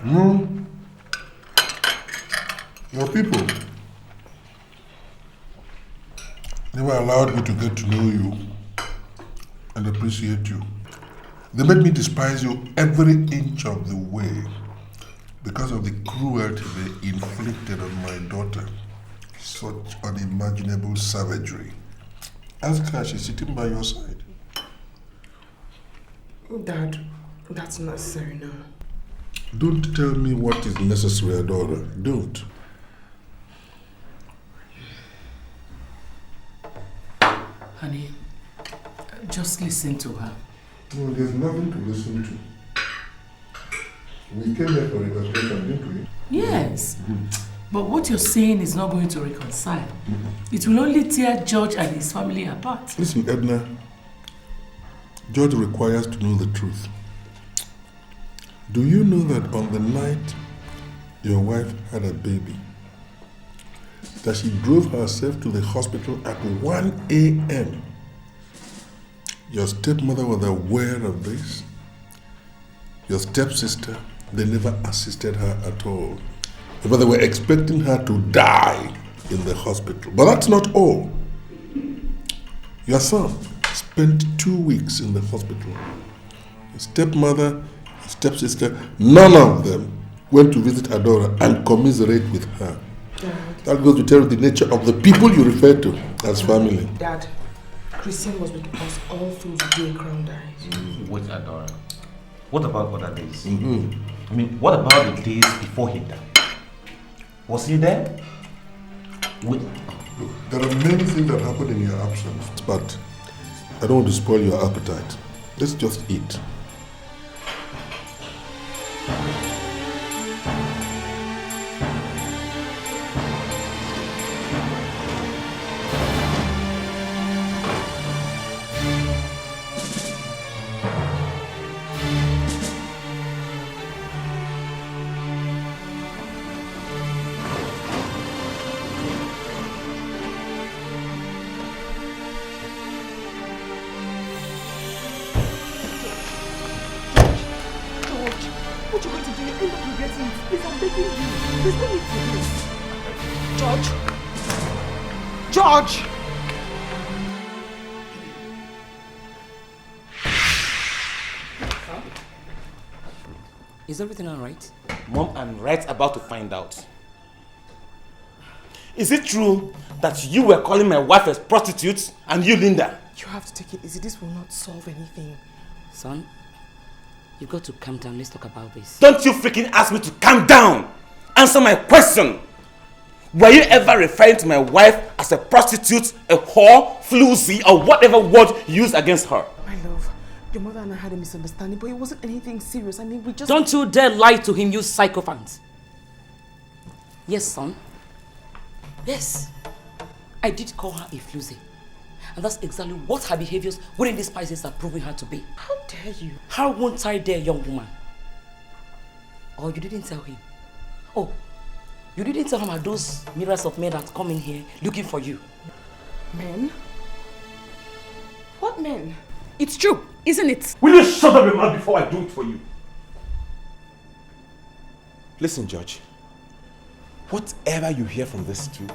No. Your people never allowed me to get to know you and appreciate you. They made me despise you every inch of the way because of the cruelty they inflicted on my daughter. Such unimaginable savagery. Ask her, she's sitting by your side. Dad, that's not necessary now. Don't tell me what is necessary, Adora. Don't. Honey, just listen to her. No, there's nothing to listen to. We came here for reconciliation, didn't we? Yes. But what you're saying is not going to reconcile. It will only tear George and his family apart. Listen, Edna. George requires to know the truth. Do you know that on the night your wife had a baby, that she drove herself to the hospital at 1 a.m.? Your stepmother was aware of this. Your stepsister, they never assisted her at all. But they were expecting her to die in the hospital. But that's not all. Your son spent 2 weeks in the hospital. His stepmother, his stepsister, none of them went to visit Adora and commiserate with her. Dad. That goes to tell you the nature of the people you refer to as family. Dad, Christian was with us all through the day Crown died. Wait, Adora. What about other days? I mean, what about the days before he died? Was he there? Wait. Look, there are many things that happen in your absence, but I don't want to spoil your appetite. Let's just eat. George! Is everything alright? Mom, I'm right about to find out. Is it true that you were calling my wife a prostitute and you, Linda? You have to take it easy. This will not solve anything. Son, you've got to calm down. Let's talk about this. Don't you freaking ask me to calm down! Answer my question! Were you ever referring to my wife as a prostitute, a whore, floozy, or whatever word you used against her? My love, your mother and I had a misunderstanding, but it wasn't anything serious. I mean, we just... Don't you dare lie to him, you sycophant. Yes, son. Yes. I did call her a floozy. And that's exactly what her behaviors within these spices are proving her to be. How dare you? How won't I dare, young woman? Or you didn't tell him? Oh, you didn't tell him about those myriads of men that come in here looking for you. Men? What men? It's true, isn't it? Will you shut up your mouth before I do it for you? Listen, George. Whatever you hear from these two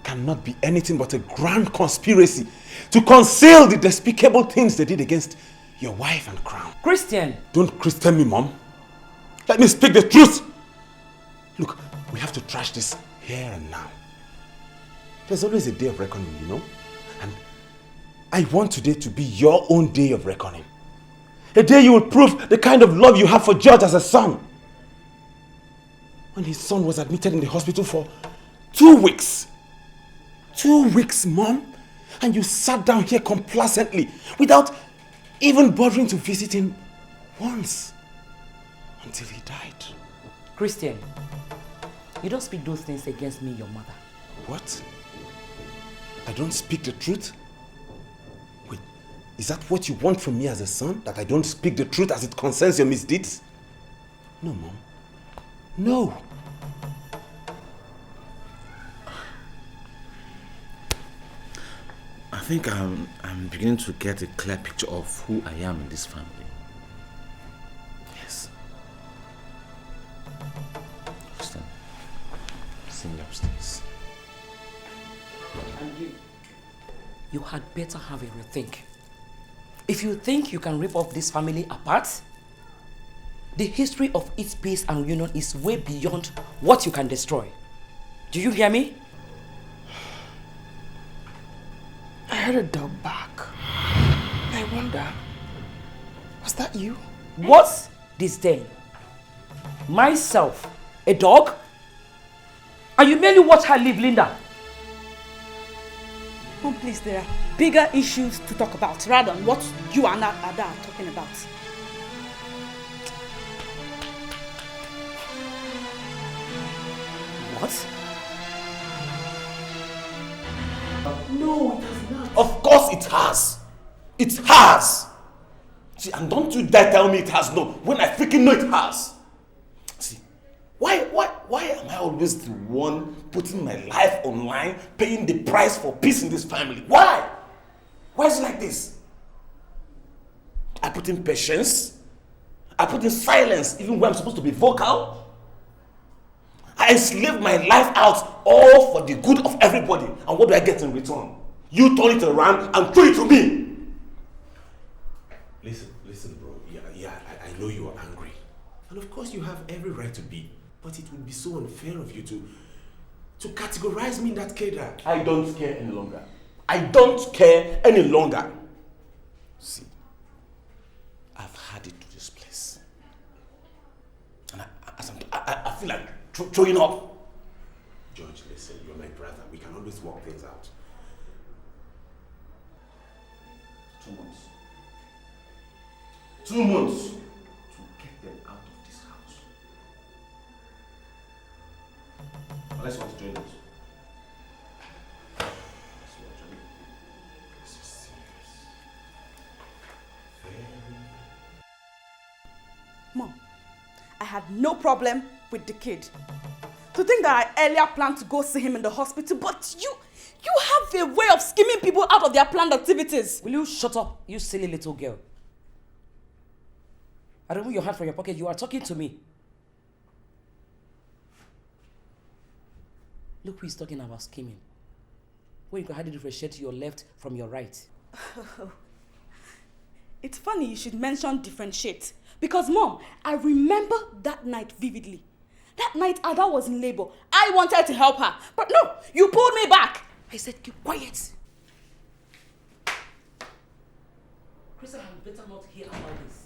cannot be anything but a grand conspiracy to conceal the despicable things they did against your wife and Crown. Christian! Don't Christian me, Mom. Let me speak the truth. Look, we have to trash this here and now. There's always a day of reckoning, you know? And I want today to be your own day of reckoning. A day you will prove the kind of love you have for George as a son. When his son was admitted in the hospital for 2 weeks. 2 weeks, Mom? And you sat down here complacently without even bothering to visit him once. Until he died. Christian, you don't speak those things against me, your mother. What? I don't speak the truth? Wait, is that what you want from me as a son? That I don't speak the truth as it concerns your misdeeds? No, Mom. No. I think I'm beginning to get a clear picture of who I am in this family. Yes. see me upstairs. And you had better have a rethink. If you think you can rip off this family apart, the history of its peace and union is way beyond what you can destroy. Do you hear me? I heard a dog bark. I wonder, was that you? What? Disdain. Myself, a dog? And you merely watch her live, Linda? Oh, please, there are bigger issues to talk about rather than what you and Ada are talking about. What? No, it has not. Of course it has. It has. See, and don't you dare tell me it has no, when I freaking know it has. See, why am I always the one putting my life online, paying the price for peace in this family? Why? Why is it like this? I put in patience. I put in silence even when I'm supposed to be vocal. I enslave my life out all for the good of everybody. And what do I get in return? You turn it around and throw it to me. Listen, bro. Yeah, I know you are angry. And of course you have every right to be. But it would be so unfair of you to categorize me in that cadre. I don't care any longer. I don't care any longer. See, I've had it to this place. And I feel like throwing up. George, listen, you're my brother. We can always work things out. 2 months. 2 months to get them out of this house. Unless you want to join us. This is serious. Mom, I had no problem with the kid. To think that I earlier planned to go see him in the hospital, but you have a way of skimming people out of their planned activities. Will you shut up, you silly little girl? I remove your hand from your pocket. You are talking to me. Look who is talking about scheming. When you can hardly differentiate your left from your right. It's funny you should mention differentiate. Because, Mom, I remember that night vividly. That night Ada was in labor. I wanted to help her. But no, you pulled me back. I said, keep quiet. Chris, I had better not hear about this.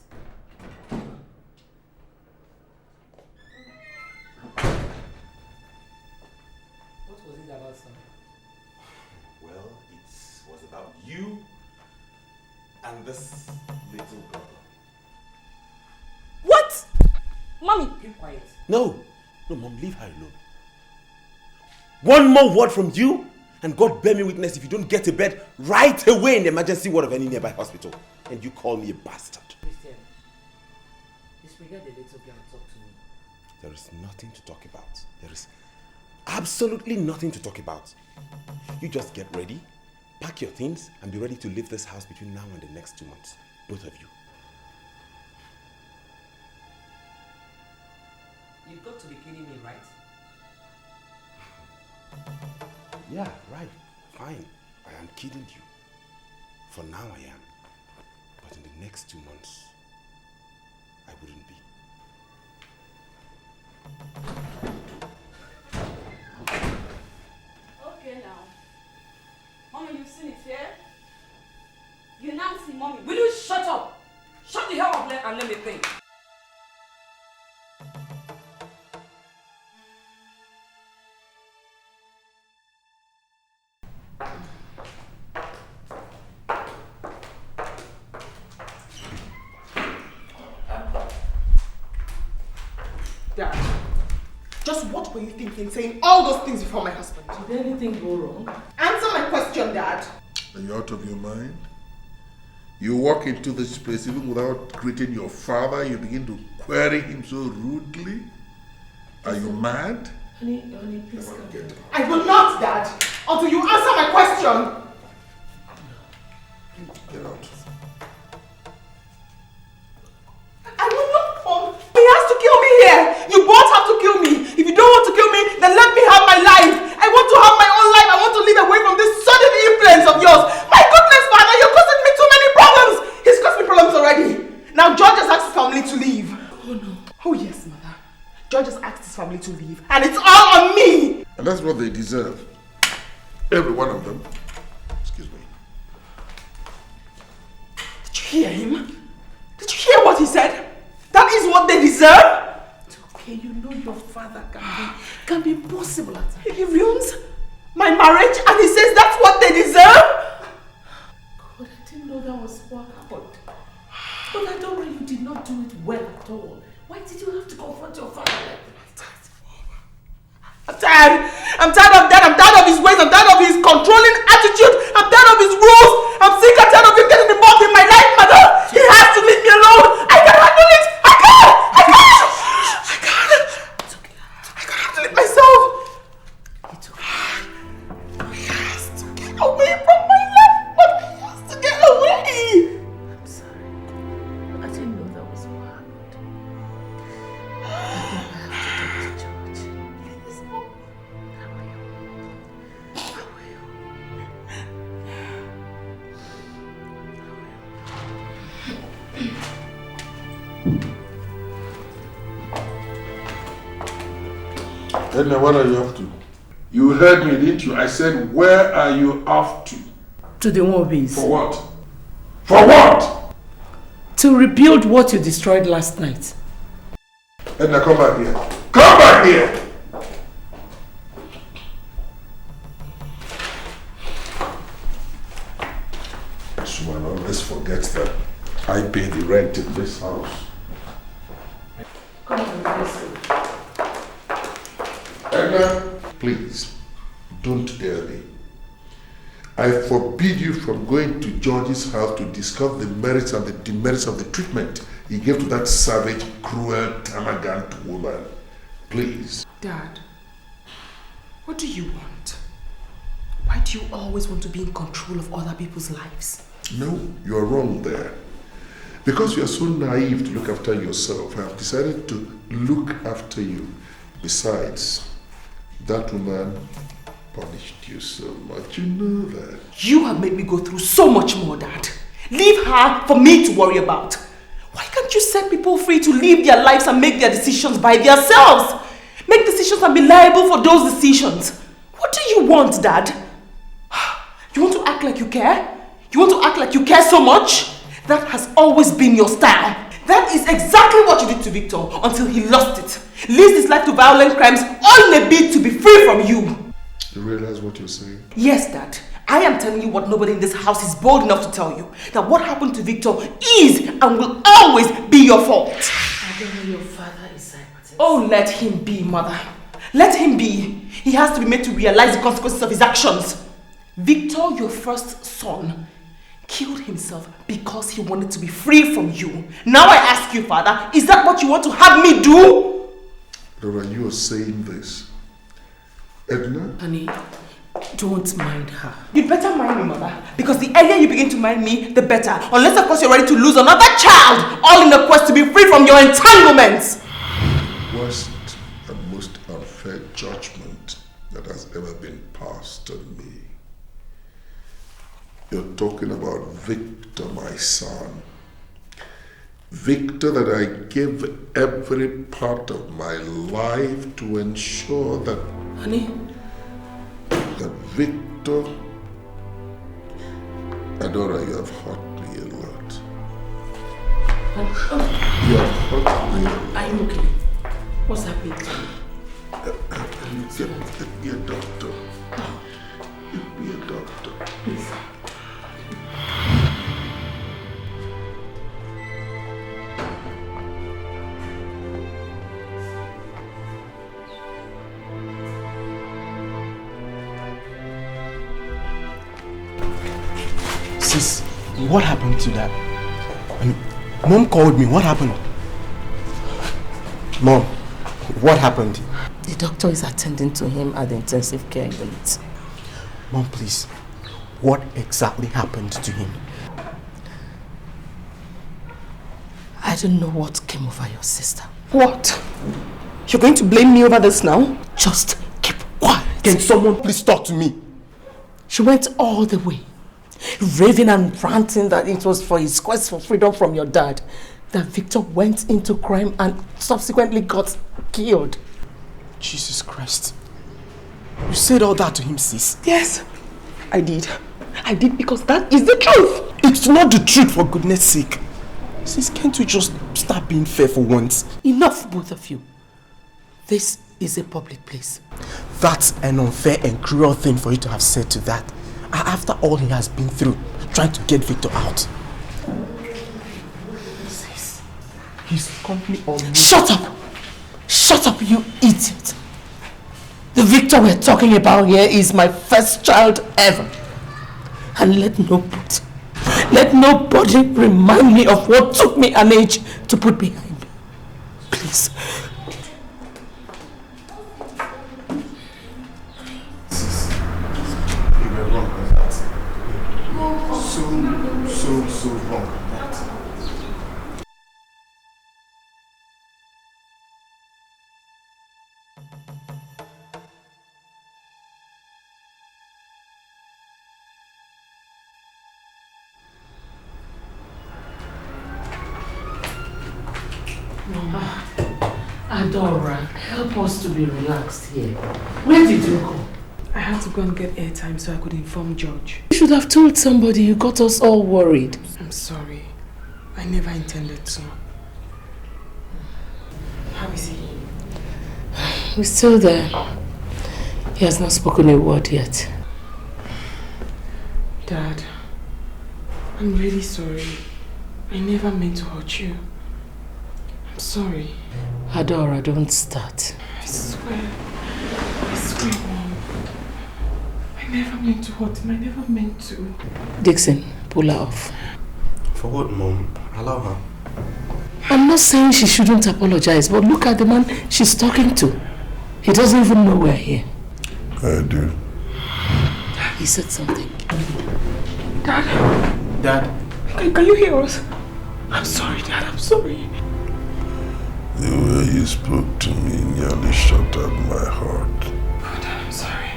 What was it about, son? Well, it was about you and this little girl. What? Mommy. Keep quiet. No, Mom, leave her alone. One more word from you, and God bear me witness if you don't get to bed right away in the emergency ward of any nearby hospital. And you call me a bastard. Christian, disregard the little girl and talk to me. There is nothing to talk about. There is absolutely nothing to talk about. You just get ready, pack your things, and be ready to leave this house between now and the next 2 months. Both of you. You've got to be kidding me, right? Yeah, right. Fine. I am kidding you. For now I am. But in the next 2 months, I wouldn't be. Okay now. Mommy, you've seen it here? You now see Mommy. Will you shut up? Shut the hell up and let me think. Dad, just what were you thinking saying all those things before my husband? Did anything go wrong? Answer my question, Dad. Are you out of your mind? You walk into this place even without greeting your father, you begin to query him so rudely. Are you mad? Honey, please come Get down. I will not, Dad, until you answer my question. Get out. I will not, Mom. He has to kill me here. You both have to kill me. If you don't want to kill me, then let me have my life. Oh yes, mother. George has asked his family to leave, and it's all on me! And that's what they deserve. Every one of them. Excuse me. Did you hear him? Did you hear what he said? That is what they deserve? It's okay, you know your father can be impossible at times. He ruins my marriage and he says that's what they deserve? God, I didn't know that was what happened. But I don't know you did not do it well at all. Why did you have to confront your father like that? I'm tired. I'm tired of that. I'm tired of his ways. I'm tired of his controlling attitude. I'm tired of his rules. I'm sick and tired of him getting involved in my life, mother. He has to leave me alone. I can handle it. I can't. It's okay. I can't handle it myself. It's okay. He has to get away from my life. But he has to get away. I'm sorry. I didn't know that was what happened. I have to talk to George. Please, Mom. I will. Edna, what are you off to? You heard me, didn't you? I said, where are you off to? To the movies. For what? For what? To rebuild what you destroyed last night. Edna, come back here. Come back here! This one always forgets that I pay the rent in this house. Come on, listen. Edna, please, don't dare me. I forbid you from going to George's house to discuss the merits and the demerits of the treatment he gave to that savage, cruel, termagant woman. Please. Dad, what do you want? Why do you always want to be in control of other people's lives? No, you are wrong there. Because you are so naive to look after yourself, I have decided to look after you. Besides, that woman punished you so much, you know that. You have made me go through so much more, Dad. Leave her for me to worry about. Why can't you set people free to live their lives and make their decisions by themselves? Make decisions and be liable for those decisions. What do you want, Dad? You want to act like you care? You want to act like you care so much? That has always been your style. That is exactly what you did to Victor until he lost it. Leads his life to violent crimes, all in a bid to be free from you. You realize what you're saying? Yes, Dad. I am telling you what nobody in this house is bold enough to tell you. That what happened to Victor is and will always be your fault. I don't know your father is psychotic. Oh, let him be, Mother. Let him be. He has to be made to realize the consequences of his actions. Victor, your first son, killed himself because he wanted to be free from you. Now I ask you, Father, is that what you want to have me do? Dora, you are saying this. Edna? Honey, don't mind her. You'd better mind me, Mother. Because the earlier you begin to mind me, the better. Unless, of course, you're ready to lose another child, all in the quest to be free from your entanglements. Worst and most unfair judgment that has ever been passed on me. You're talking about Victor, my son. Victor that I gave every part of my life to ensure that... Honey? That Victor... Adora, you have hurt me a lot. You have hurt me a lot. Are you okay? What's happening to you? Get me a doctor. Get me a doctor. Please. Sis, what happened to that? I mean, Mom called me. What happened? Mom, what happened? The doctor is attending to him at the intensive care unit. Mom, please. What exactly happened to him? I don't know what came over your sister. What? You're going to blame me over this now? Just keep quiet. Can someone please talk to me? She went all the way, raving and ranting that it was for his quest for freedom from your dad that Victor went into crime and subsequently got killed. Jesus Christ. You said all that to him, sis? Yes, I did. I did because that is the truth. It's not the truth, for goodness sake. Sis, can't we just start being fair for once? Enough, both of you. This is a public place. That's an unfair and cruel thing for you to have said to that. After all he has been through, trying to get Victor out. Sis, his company almost... Shut up! Shut up, you idiot! The Victor we're talking about here is my first child ever. And let nobody remind me of what took me an age to put behind me. Please. You were wrong with that. So wrong with that. Adora, help us to be relaxed here. Where did you go? I had to go and get airtime so I could inform George. You should have told somebody. You got us all worried. I'm sorry. I never intended to. How is he? We're still there. He has not spoken a word yet. Dad, I'm really sorry. I never meant to hurt you. I'm sorry. Adora, don't start. I swear, Mom. I never meant to hurt him. I never meant to. Dixon, pull her off. For what, Mom? Allow her. I'm not saying she shouldn't apologize, but look at the man she's talking to. He doesn't even know we're here. I do. He said something. Dad? Can you hear us? I'm sorry, Dad. I'm sorry. The way you spoke to me nearly shattered my heart. Oh, Dad, I'm sorry.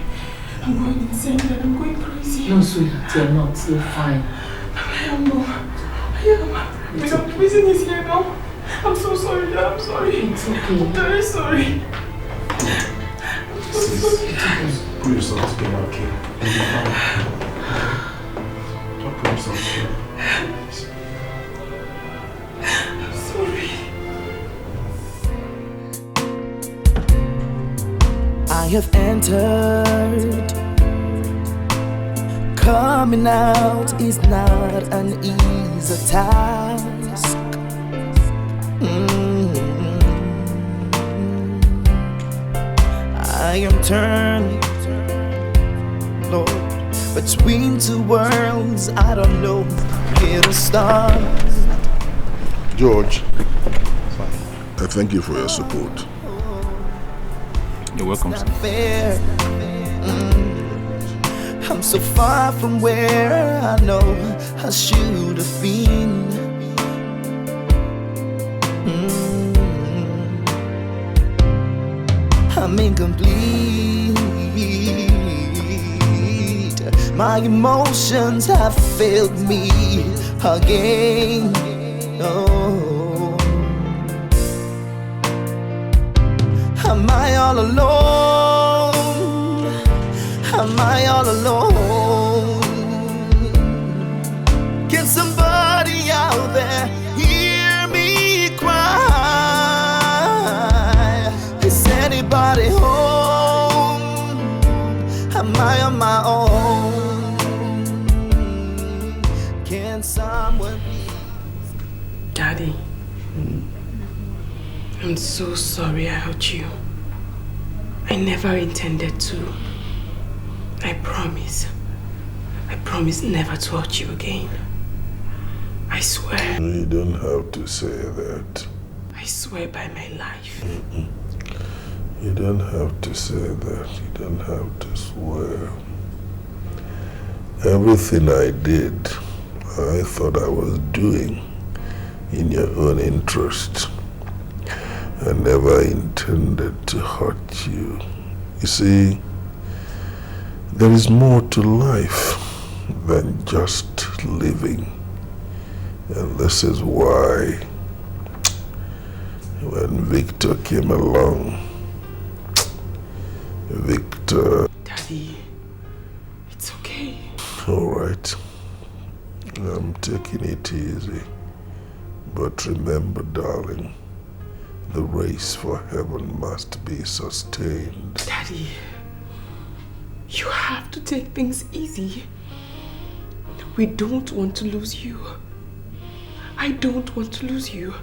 I'm going insane, Dad. I'm going crazy. No, sweetheart, you're not. You're fine. I am. The prison is here now. I'm so sorry, Dad. I'm sorry. It's okay. I'm very sorry. I'm so sorry. Put yourself together, okay? You'll be fine. Don't put yourself together. I'm sorry. I have entered. Coming out is not an easy task. I am turned, Lord, between two worlds. I don't know where to start. George, I thank you for your support. You're welcome, It's sir. not fair. I'm so far from where I know I should have been. I'm incomplete. My emotions have failed me again. Oh. Am I all alone? Am I all alone? Can somebody out there hear me cry? Is anybody home? Am I on my own? Can someone please? Daddy, I'm so sorry I hurt you. I never intended to. I promise never to hurt you again. I swear. You don't have to say that. I swear by my life. You don't have to say that. You don't have to swear. Everything I did, I thought I was doing in your own interest. I never intended to hurt you. You see, there is more to life than just living. And this is why when Victor came along. Victor. Daddy, it's okay. All right. I'm taking it easy. But remember, darling, the race for heaven must be sustained. Daddy, you have to take things easy. We don't want to lose you. I don't want to lose you.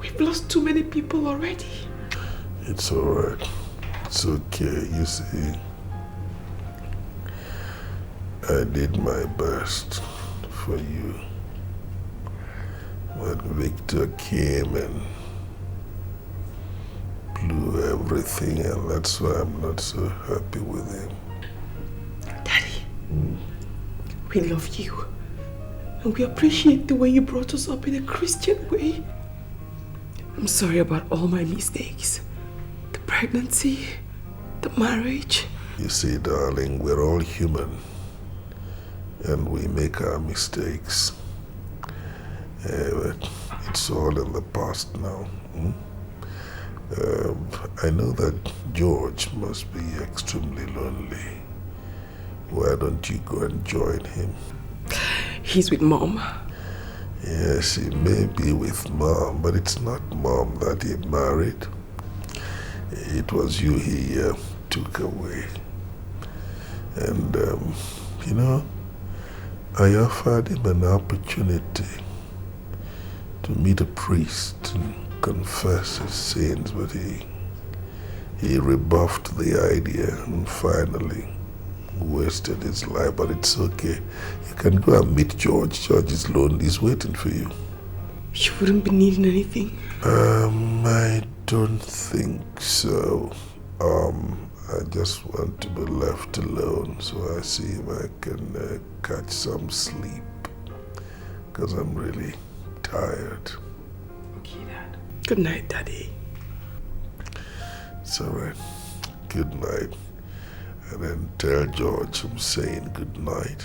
We've lost too many people already. It's all right. It's okay, you see. I did my best for you. When Victor came and blew everything, and that's why I'm not so happy with him. Daddy, we love you. And we appreciate the way you brought us up in a Christian way. I'm sorry about all my mistakes. The pregnancy, the marriage. You see, darling, we're all human. And we make our mistakes. But it's all in the past now. I know that George must be extremely lonely. Why don't you go and join him? He's with Mom. Yes, he may be with Mom, but it's not Mom that he married. It was you he took away. And, you know, I offered him an opportunity to meet a priest and confess his sins, but he rebuffed the idea and finally wasted his life. But it's okay. You can go and meet George. George is lonely. He's waiting for you. You wouldn't be needing anything? I don't think so. I just want to be left alone, so I see if I can catch some sleep, because I'm really tired. Okay, Dad. Good night, Daddy. It's all right. Good night. And then tell George I'm saying good night.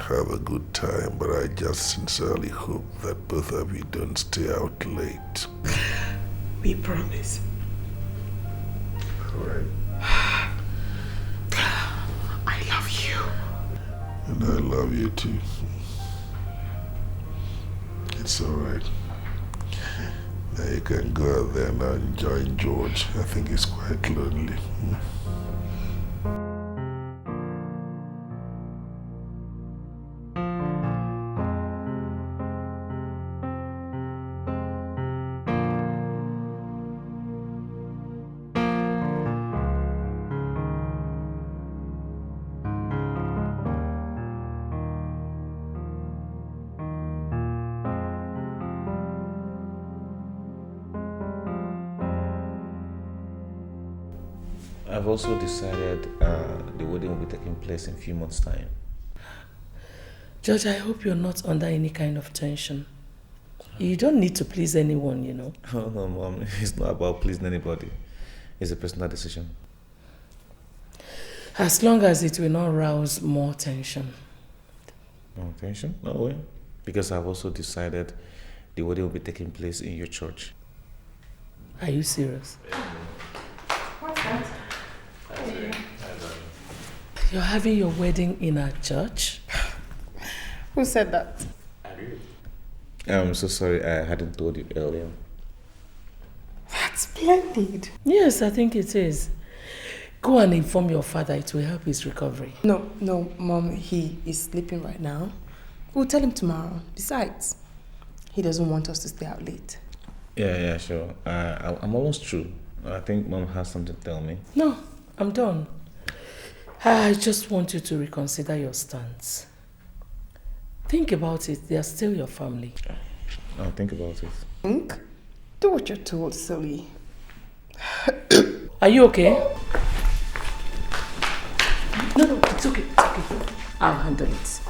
Have a good time, but I just sincerely hope that both of you don't stay out late. We promise. All right. I love you. And I love you too. It's all right. Now you can go out there now and join George. I think he's quite lonely. I've also decided the wedding will be taking place in a few months' time. George, I hope you're not under any kind of tension. You don't need to please anyone, you know. Oh no, Mom, it's not about pleasing anybody. It's a personal decision. As long as it will not rouse more tension. More tension? No way. Because I've also decided the wedding will be taking place in your church. Are you serious? What's that? You're having your wedding in our church? Who said that? I'm so sorry I hadn't told you earlier. That's splendid. Yes, I think it is. Go and inform your father. It will help his recovery. No, Mom, he is sleeping right now. We'll tell him tomorrow. Besides, he doesn't want us to stay out late. Yeah, sure. I'm almost through. I think Mom has something to tell me. No, I'm done. I just want you to reconsider your stance. Think about it. They are still your family. I'll think about it. Think? Do what you're told, silly. Are you okay? No, it's okay. I'll handle it.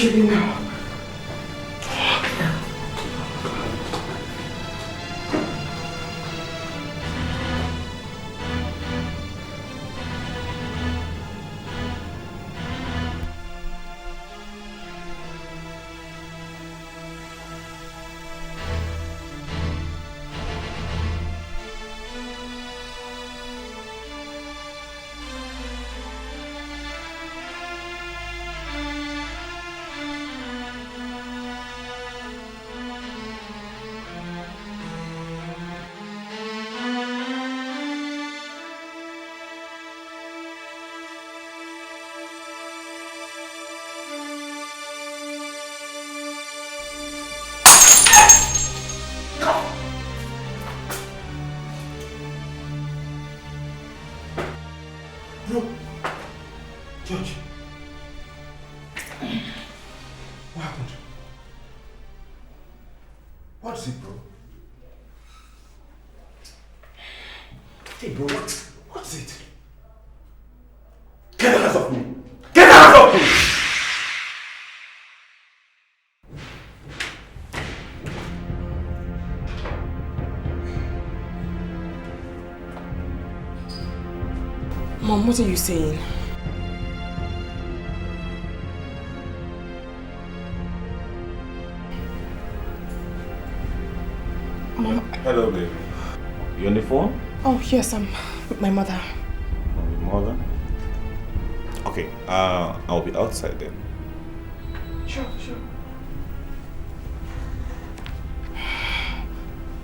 feeling now? George. What happened? What's it, bro? Hey, bro, what's it? Get out of me! Get out of me! Mom, what are you saying? Mom. Hello, baby. You on the phone? Oh, yes, I'm with my mother. Your mother? Okay, I'll be outside then. Sure.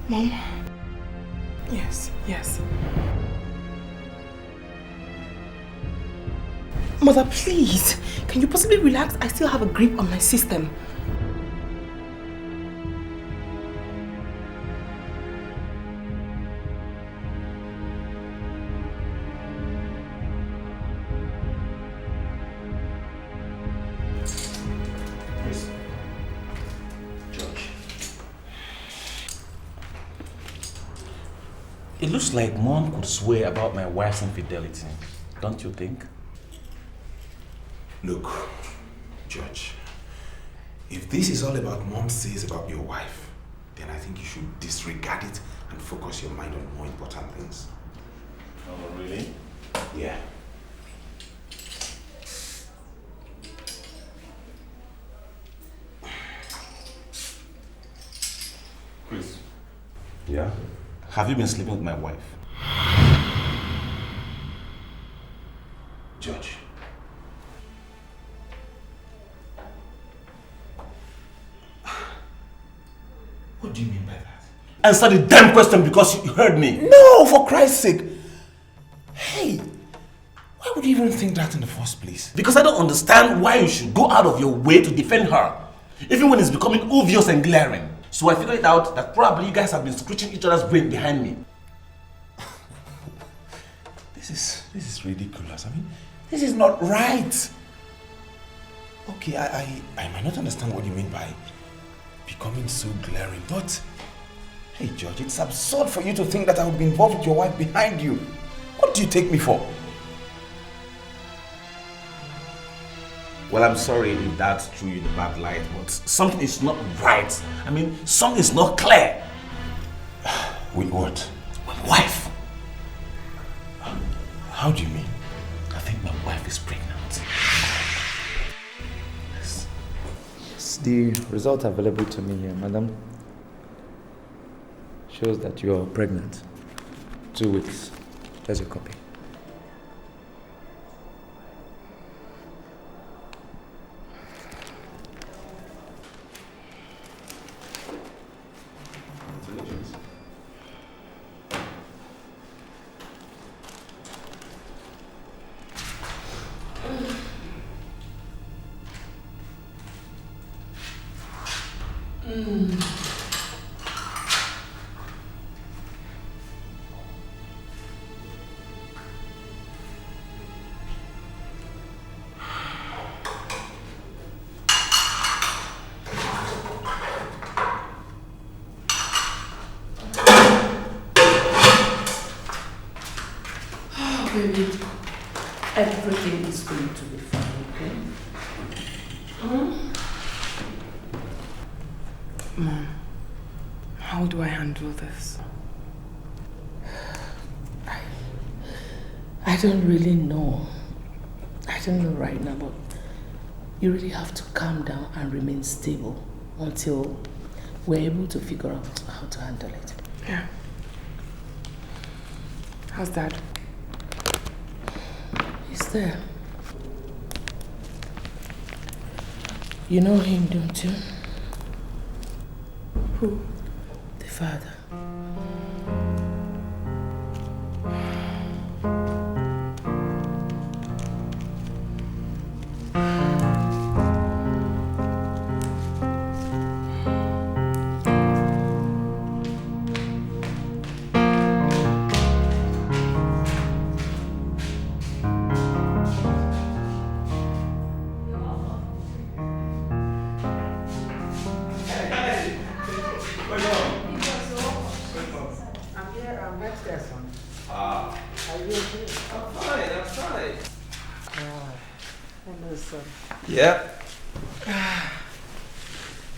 Mom? Yes. Mother, please. Can you possibly relax? I still have a grip on my system. It looks like Mom could swear about my wife's infidelity, don't you think? Look, George, if this is all about Mom says about your wife, then I think you should disregard it and focus your mind on more important things. Oh, really? Yeah. Chris. Yeah? Have you been sleeping with my wife? George. What do you mean by that? Answer the damn question because you heard me. No, for Christ's sake. Hey, why would you even think that in the first place? Because I don't understand why you should go out of your way to defend her, even when it's becoming obvious and glaring. So I figured it out that probably you guys have been scratching each other's brain behind me. This is ridiculous. I mean, this is not right. Okay, I might not understand what you mean by becoming so glaring, but hey, George, it's absurd for you to think that I would be involved with your wife behind you. What do you take me for? Well, I'm sorry if that threw you in a bad light, but something is not right. I mean, something is not clear. With what? My wife. How do you mean? I think my wife is pregnant. Yes. The result available to me here, madam, shows that you are pregnant. 2 weeks. There's a copy. Baby, everything is going to be fine, okay? Mom, how do I handle this? I don't really know. I don't know right now, but you really have to calm down and remain stable until we're able to figure out how to handle it. Yeah. How's Dad? He's there. You know him, don't you? Who? The father. Yep.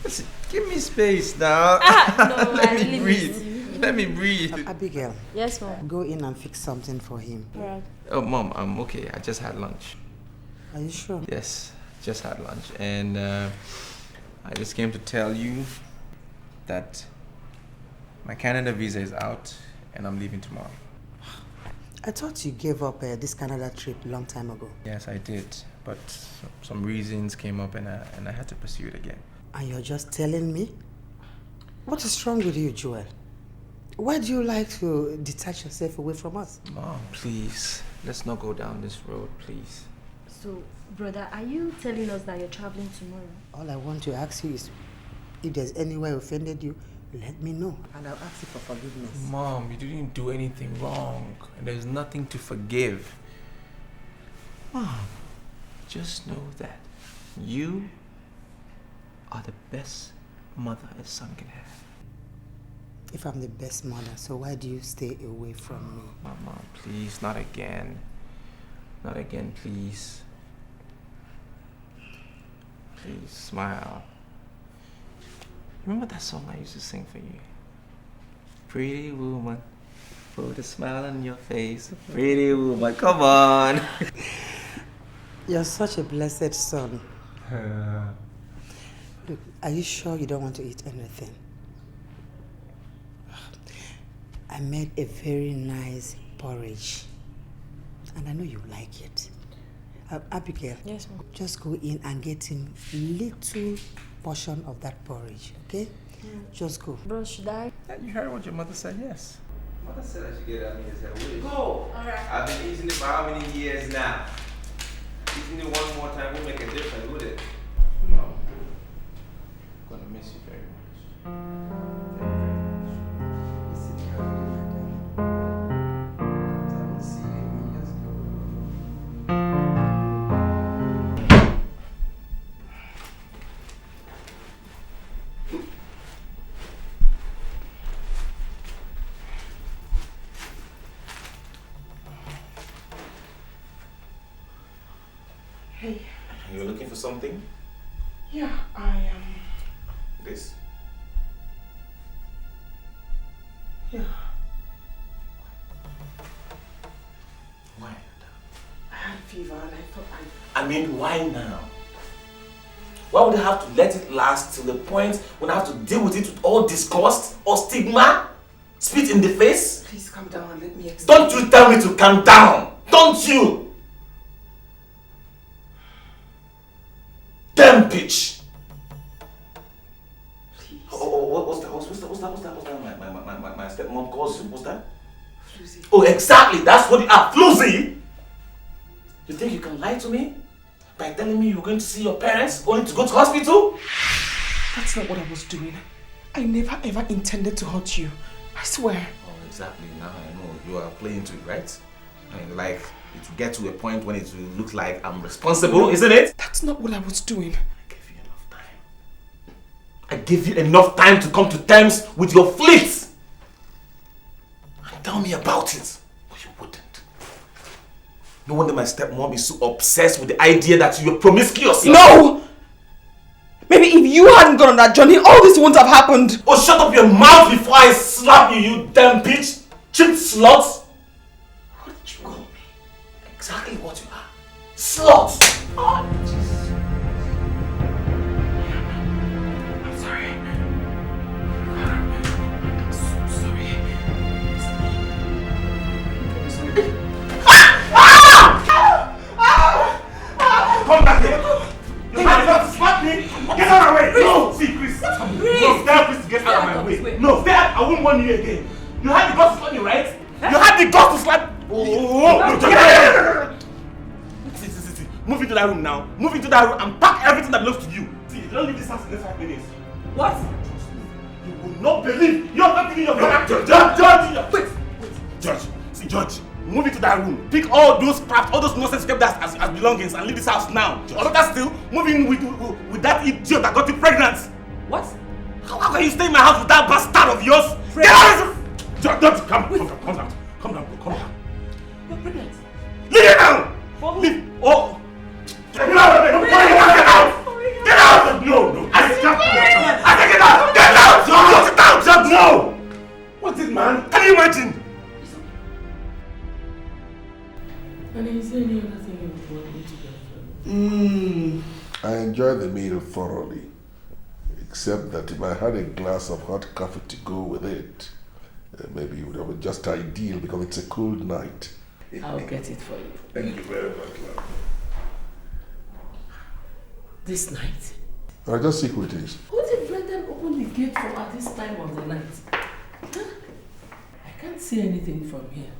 Listen, give me space now. No, Let me breathe. Let me breathe. Abigail. Yes, Mom. Go in and fix something for him. Right. Oh, Mom, I'm okay. I just had lunch. Are you sure? Yes, just had lunch. And I just came to tell you that my Canada visa is out and I'm leaving tomorrow. I thought you gave up this Canada trip a long time ago. Yes, I did. But some reasons came up and I had to pursue it again. And you're just telling me? What is wrong with you, Joel? Why do you like to detach yourself away from us? Mom, please. Let's not go down this road, please. So, brother, are you telling us that you're traveling tomorrow? All I want to ask you is, if there's any way I offended you, let me know and I'll ask you for forgiveness. Mom, you didn't do anything wrong. And there's nothing to forgive. Mom, just know that you are the best mother a son can have. If I'm the best mother, so why do you stay away from me? Mama, please, not again. Not again, please. Please, smile. Remember that song I used to sing for you? Pretty woman, put a smile on your face. Pretty woman, come on. You're such a blessed son. Look, are you sure you don't want to eat anything? I made a very nice porridge. And I know you like it. Abigail, yes, Mom. Just go in and get him a little portion of that porridge, okay? Just go. Bro, should I? You heard what your mother said, yes. Mother said I should get out of here as I wish. Go! Alright. I've been eating it for how many years now? Eating it one more time will make a difference, would it? No. I'm gonna miss you very much. Hey. You're looking for something? Yeah, I am. This? Yeah. Why? I had fever and I thought I mean, why now? Why would I have to let it last till the point when I have to deal with it with all disgust or stigma? Spit in the face? Please calm down and let me explain. Don't you tell me to calm down! Don't you! Damn bitch! Please. Oh, what's that? What's that? My stepmom calls you. What's that? Floozy. Oh, exactly. That's what you are. Floozy! You think you can lie to me? By telling me you're going to see your parents only to go to hospital? That's not what I was doing. I never ever intended to hurt you. I swear. Oh, exactly. Now I know you are playing to it, right? I mean, like, it will get to a point when it will look like I'm responsible, isn't it? That's not what I was doing. I gave you enough time. I gave you enough time to come to terms with your fleet. And tell me about it. But you wouldn't. No wonder my stepmom is so obsessed with the idea that you're promiscuous. No! Maybe if you hadn't gone on that journey, all this wouldn't have happened. Oh, shut up your mouth before I slap you, you damn bitch! Cheap slut! What did you call me? Exactly what you are. Slut! Oh, Jesus. I'm sorry. I'm so sorry. Come back here! You had enough to slap me! Get out of my way! No! See, Chris! No, tell Chris to get out of my way! No, stay out! I won't warn you again! You had the guts to slap me, right? You had the guts to slap... See. Move into that room now. Move into that room and pack everything that belongs to you. See, if you don't leave this house in the next 5 minutes. What? You will not believe you're not giving your Judge! Judge! See, Judge. Move into that room. Pick all those crap, all those nonsense kept as belongings and leave this house now. Or better still, move in with that idiot that got you pregnant. What? How can you stay in my house with that bastard of yours? Get out! Judge, calm down. You're pregnant. Leave it now! Leave! Oh! Get out! Get out! No! I take it out! Get out! Judge, no! What's it, man? Can you imagine? And is there any other thing you want me to get for? I enjoy the meal thoroughly. Except that if I had a glass of hot coffee to go with it, maybe it would have been just ideal because it's a cold night. I'll get it for you. Thank you very much, love. This night? Just see who it is. What if Brendan opened the gate for at this time of the night? Huh? I can't see anything from here.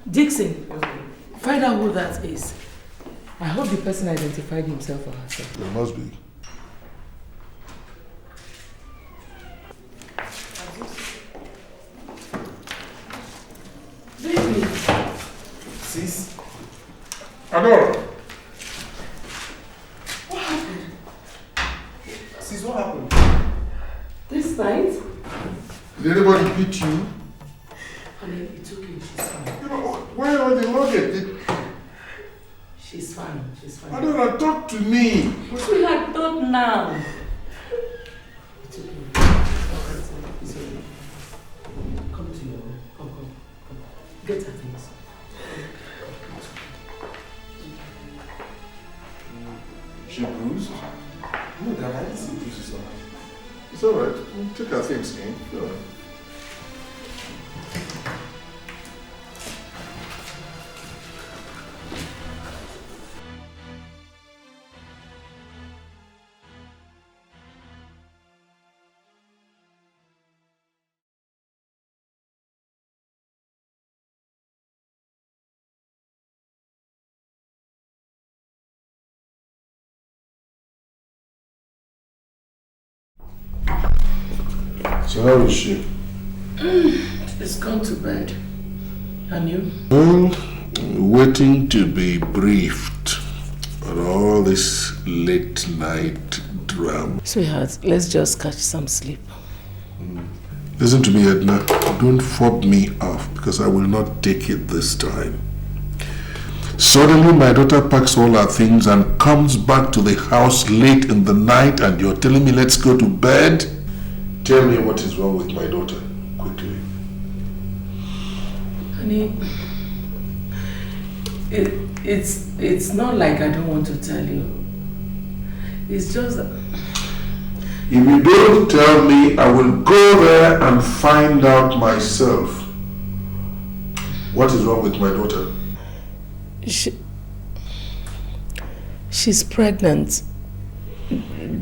Dixon, find out who that is. I hope the person identified himself or herself. There must be. Baby. Sis? Adora! What happened? Sis, what happened? This night? Did anybody beat you? Honey, it's okay, she's fine. Why are they loaded? She's fine, she's fine. Adora, talk to me. Sweetheart, don't now. It's okay. It's okay. Come to your room. Come. Get her things. She bruised? No, Dad, I didn't see bruises on her. It's alright. We'll take her things in. Sure. So how is she? She's gone to bed. And you? Well, waiting to be briefed on all this late night drama. Sweetheart, let's just catch some sleep. Listen to me, Edna. Don't fob me off because I will not take it this time. Suddenly my daughter packs all her things and comes back to the house late in the night and you're telling me let's go to bed? Tell me what is wrong with my daughter, quickly. Honey, it's not like I don't want to tell you. It's just that... If you don't tell me, I will go there and find out myself. What is wrong with my daughter? She's pregnant.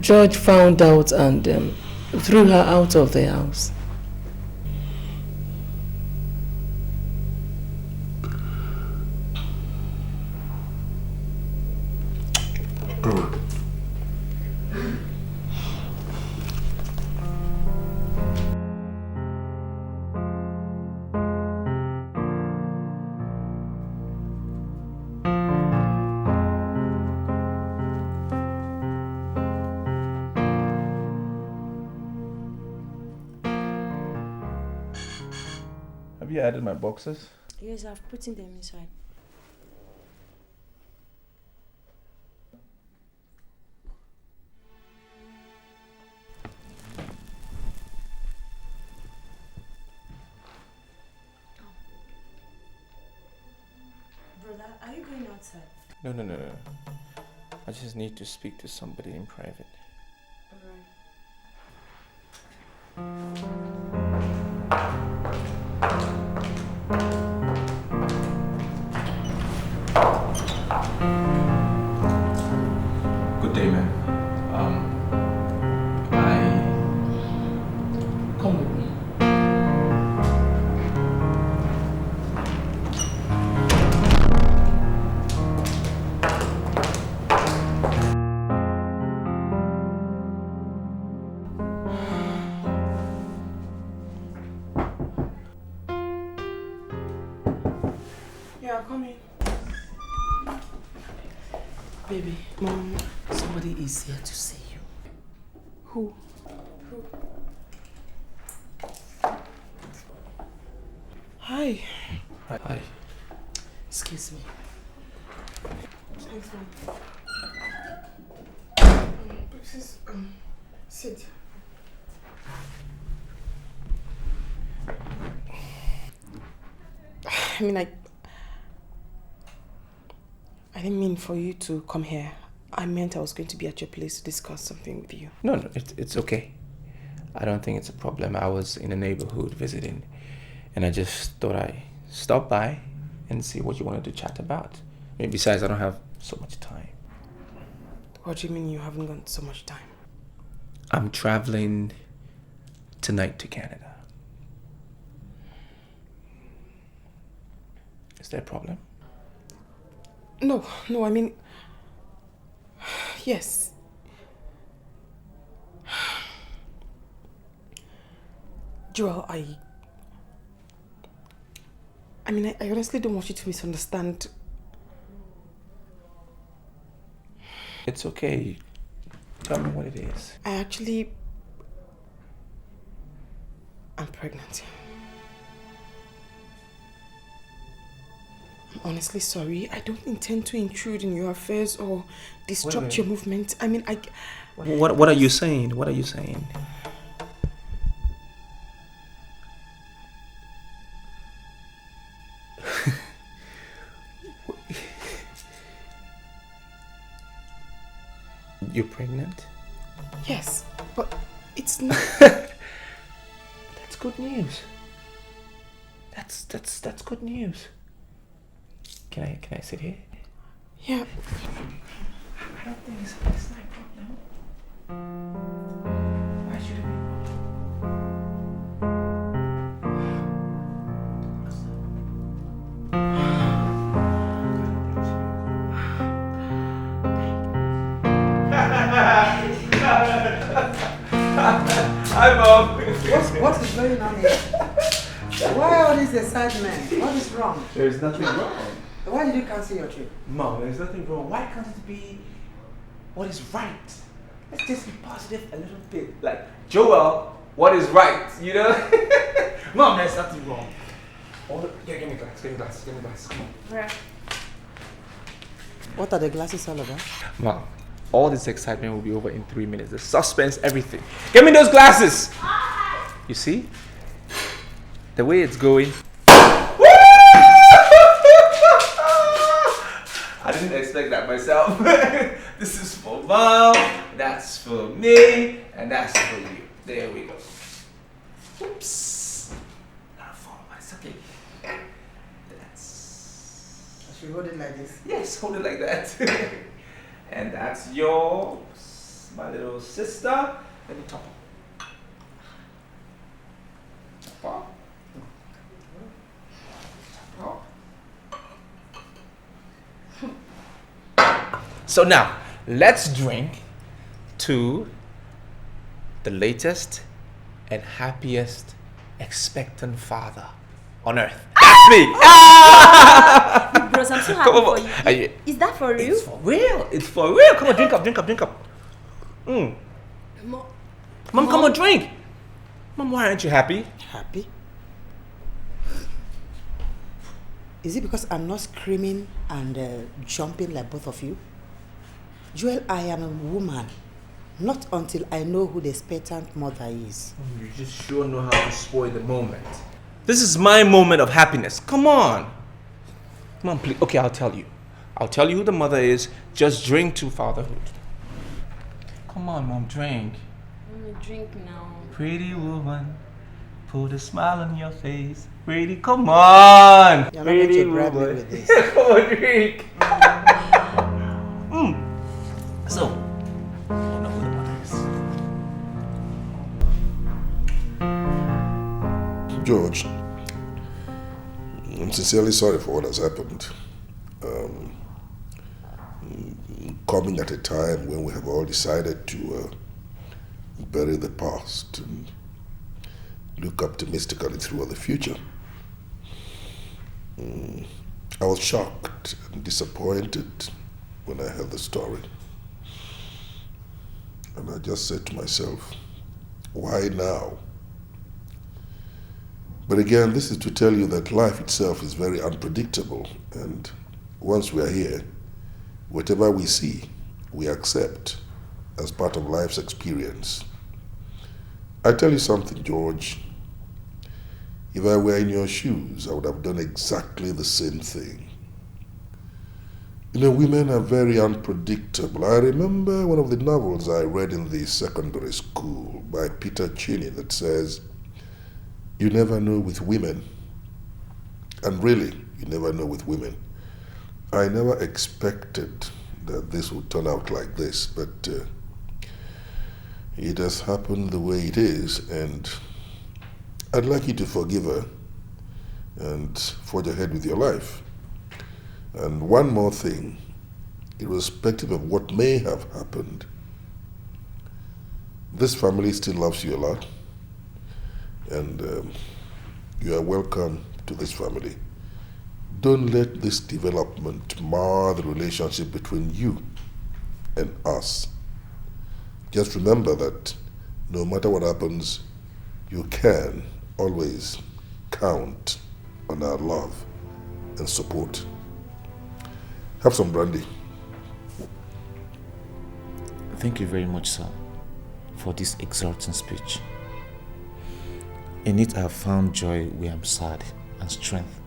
George found out and threw her out of the house. Oh. Have you added my boxes? Yes, I've put them inside. outside. No. I just need to speak to somebody in private. Good day, ma'am. Come with me. Yeah, come in. Baby, Mom, somebody is here to see you. Who? Hi. Hi. Excuse me. Thanks, ma'am. Please, sit. I mean, I didn't mean for you to come here. I meant I was going to be at your place to discuss something with you. No, it's okay. I don't think it's a problem. I was in the neighborhood visiting, and I just thought I'd stop by and see what you wanted to chat about. I mean, besides, I don't have so much time. What do you mean you haven't got so much time? I'm traveling tonight to Canada. Is there a problem? No, I mean, yes. Joel, I honestly don't want you to misunderstand. It's okay. Tell me what it is. I'm pregnant. I'm honestly sorry. I don't intend to intrude in your affairs or disrupt your movement. I mean, What are you saying? What are you saying? You're pregnant? Yes, but it's not. That's good news. That's good news. Can I sit here? Yeah. I don't think it's not a problem. Why should it be Hi, Mom. What is going on here? Why all this excitement? What is wrong? There's nothing wrong. Why did you cancel your trip? Mom, there's nothing wrong. Why can't it be what is right? Let's just be positive a little bit. Like, Joel, what is right, you know? Mom, there's nothing wrong. Yeah, give me glass. Come on. Where? What are the glasses all about? Mom, all this excitement will be over in 3 minutes. The suspense, everything. Give me those glasses! You see? The way it's going. I didn't expect that myself. This is for Mom, that's for me, and that's for you. There we go. Oops. Not fall, but it's okay. That's... I should hold it like this? Yes, hold it like that. And that's yours, my little sister. Let me top up. Top up. So now, let's drink to the latest and happiest expectant father on earth. That's me! Bros, I'm so happy for you. Is that for real? It's for real. It's for real. Come on, drink up. Mom, come on, drink. Mom, why aren't you happy? Happy? Is it because I'm not screaming and jumping like both of you? Joel, I am a woman. Not until I know who the expectant mother is. You just sure know how to spoil the moment. This is my moment of happiness. Come on. Mom, please. Okay, I'll tell you. I'll tell you who the mother is. Just drink to fatherhood. Come on, Mom, drink. I'm gonna drink now. Pretty woman, put a smile on your face. Pretty, come on. You're Pretty not going to woman. with this. Come on, drink. So, I don't know who the mother is. George, I'm sincerely sorry for what has happened. Coming at a time when we have all decided to bury the past and look optimistically through the future. I was shocked and disappointed when I heard the story. And I just said to myself, why now? But again, this is to tell you that life itself is very unpredictable, and once we are here, whatever we see, we accept as part of life's experience. I tell you something, George. If I were in your shoes, I would have done exactly the same thing. You know, women are very unpredictable. I remember one of the novels I read in the secondary school by Peter Cheney that says, you never know with women. And really, you never know with women. I never expected that this would turn out like this, but it has happened the way it is, and I'd like you to forgive her and forge ahead with your life. And one more thing, irrespective of what may have happened, this family still loves you a lot, and you are welcome to this family. Don't let this development mar the relationship between you and us. Just remember that no matter what happens, you can always count on our love and support. Have some brandy. Thank you very much, sir, for this exhorting speech. In it I have found joy where I'm sad and strength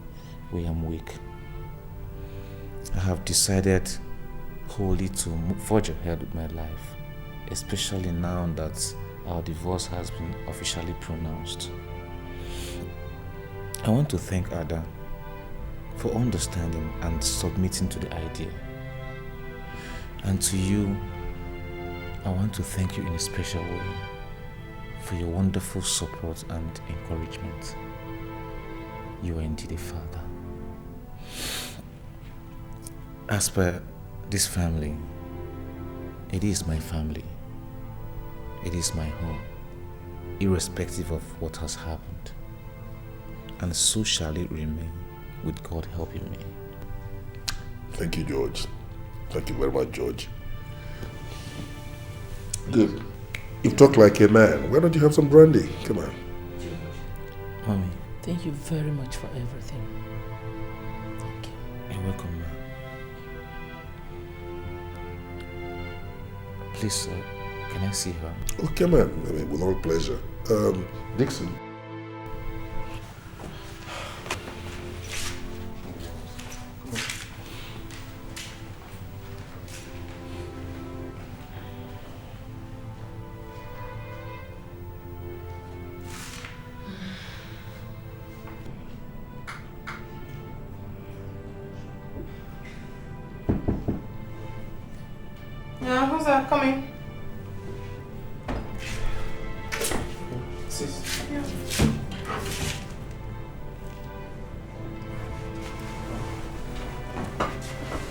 where I'm weak. I have decided wholly to forge ahead with my life, especially now that our divorce has been officially pronounced. I want to thank Ada for understanding and submitting to the idea. And to you, I want to thank you in a special way for your wonderful support and encouragement. You are indeed a father. As per this family, it is my family. It is my home, irrespective of what has happened. And so shall it remain, with God helping me. Thank you, George. Thank you very much, George. Good. You've talked like a man. Why don't you have some brandy? Come on. Mommy. Thank you very much for everything. Thank you. You're welcome, ma'am. Please, sir, can I see her? Oh, come on. I mean, with all pleasure. Dixon. Yeah, who's that coming? Sis. Yeah.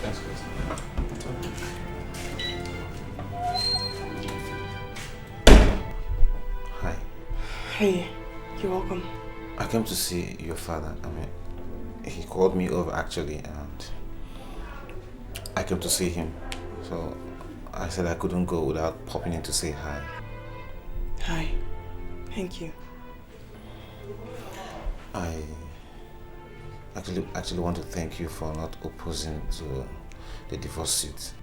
Thanks, Chris. Hi. Hey, you're welcome. I came to see your father. I mean, he called me over actually, and I came to see him. So I said I couldn't go without popping in to say hi. Hi. Thank you. I actually want to thank you for not opposing to the divorce suit.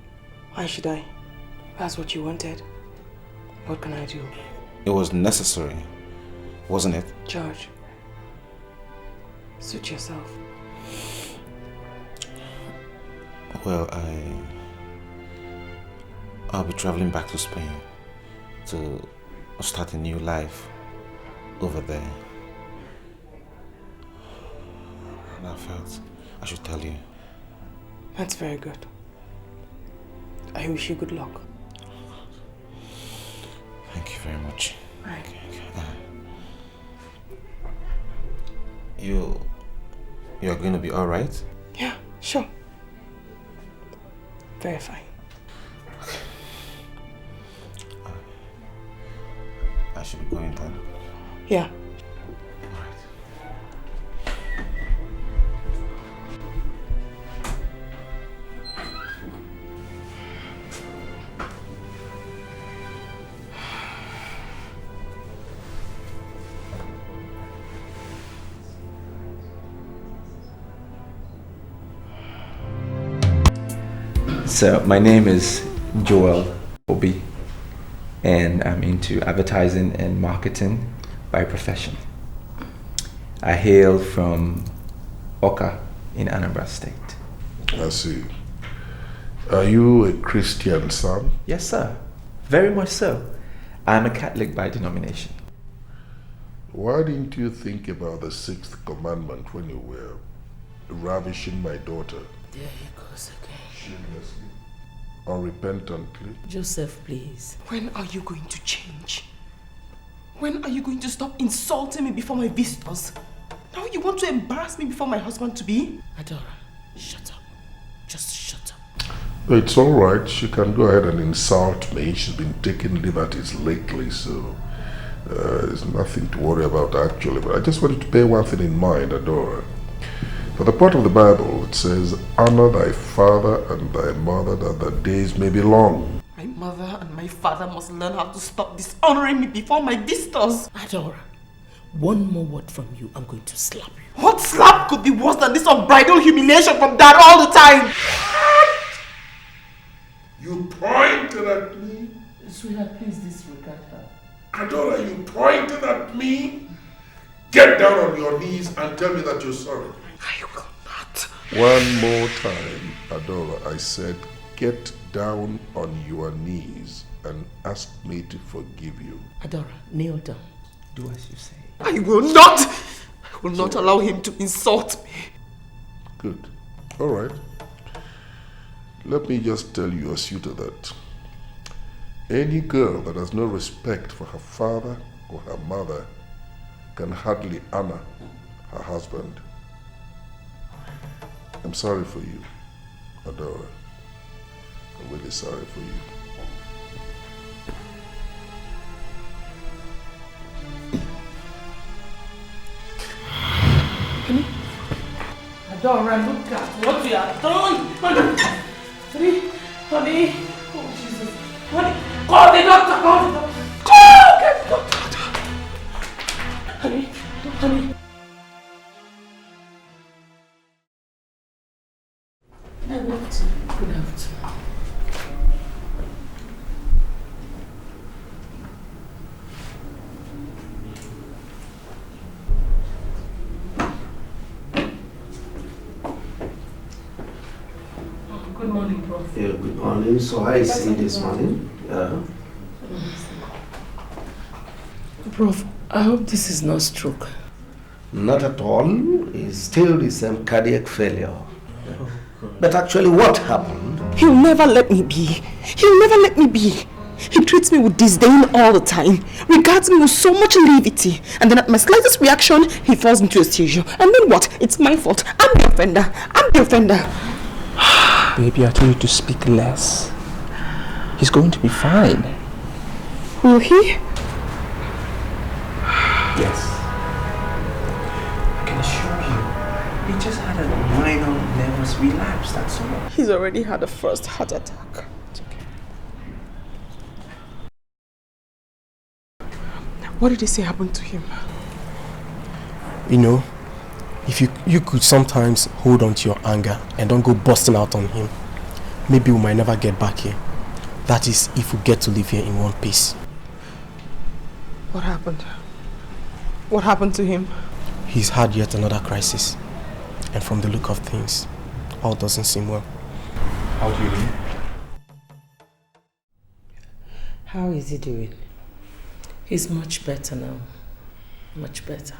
Why should I? That's what you wanted. What can I do? It was necessary, wasn't it? George, suit yourself. Well, I'll be traveling back to Spain to start a new life over there. And I felt I should tell you. That's very good. I wish you good luck. Thank you very much. Right. You're going to be all right? Yeah, sure. Very fine. I should be going then. Yeah. So my name is Joel Obi, and I'm into advertising and marketing by profession. I hail from Oka in Anambra State. I see. Are you a Christian, son? Yes, sir. Very much so. I'm a Catholic by denomination. Why didn't you think about the 6th commandment when you were ravishing my daughter? There he goes again. Shamelessly, unrepentantly. Joseph, please. When are you going to change? When are you going to stop insulting me before my visitors? Now you want to embarrass me before my husband-to-be? Adora, shut up. Just shut up. It's all right. She can go ahead and insult me. She's been taking liberties lately, so there's nothing to worry about actually. But I just wanted to bear one thing in mind, Adora. For the part of the Bible, it says, honor thy father and thy mother that the days may be long. My mother and my father must learn how to stop dishonoring me before my visitors. Adora, one more word from you, I'm going to slap you. What slap could be worse than this unbridled humiliation from Dad all the time? You pointed at me? Sweetheart, please disregard her. Adora, you pointed at me? Get down on your knees and tell me that you're sorry. I will not. One more time, Adora, I said, get down on your knees and ask me to forgive you. Adora, kneel down. Do as you say. I will not. I will not allow him to insult me. Good. All right. Let me just tell your suitor that any girl that has no respect for her father or her mother can hardly honor her husband. I'm sorry for you, Adora. I'm really sorry for you. Honey? Adora, look at what you have done. Honey. Oh, Jesus. Honey, call the doctor, call the doctor. Get the doctor. Honey. Good afternoon. Good morning, Prof. Yeah, good morning. So I see this morning. Prof, I hope this is not stroke. Not at all. It's still the same cardiac failure. But actually what happened? He'll never let me be. He'll never let me be. He treats me with disdain all the time, regards me with so much levity, and then at my slightest reaction, he falls into a seizure. And then what? It's my fault. I'm the offender. Baby, I told you to speak less. He's going to be fine. Will he? Yes. I can assure you, he just had a minor nervous relapse, that's all. He's already had a first heart attack. It's okay. What did he say happened to him? You know, if you could sometimes hold on to your anger and don't go busting out on him, maybe we might never get back here. That is, if we get to live here in one piece. What happened? What happened to him? He's had yet another crisis. And from the look of things, all doesn't seem well. How do you mean? How is he doing? He's much better now. Much better.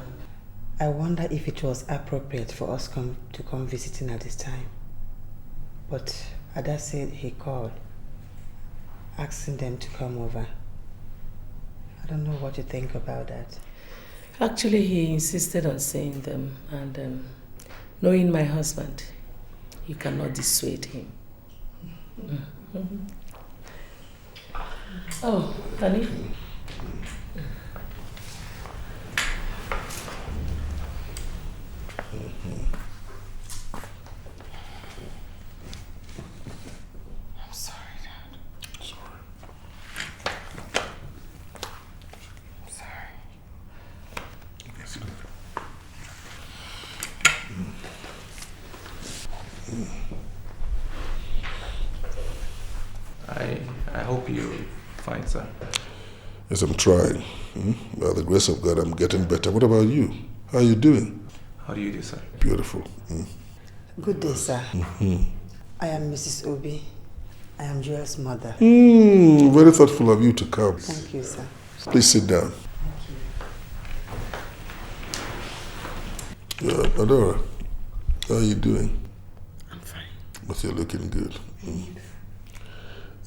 I wonder if it was appropriate for us to come visiting at this time. But Ada said he called, asking them to come over. I don't know what you think about that. Actually, he insisted on seeing them, and knowing my husband, you cannot dissuade him. Oh, honey. I'm sorry, Dad. Sorry. I'm sorry. Yes, good. I hope you're fine, sir. Yes, I'm trying. By the grace of God, I'm getting better. What about you? How are you doing? How do you do, sir? Beautiful. Good day, sir. I am Mrs. Obi. I am Joel's mother. Very thoughtful of you to come. Thank you, sir. Please sit down. Adora, how are you doing? I'm fine. But you're looking good.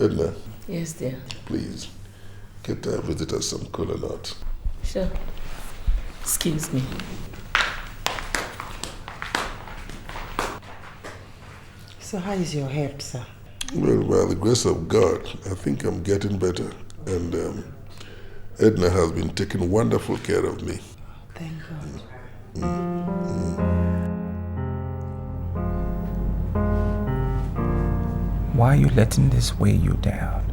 Edna. Yes, dear. Please, get our visitor some cola nut. Sure. Excuse me. So how is your health, sir? Well, by the grace of God, I think I'm getting better. And Edna has been taking wonderful care of me. Thank God. Why are you letting this weigh you down?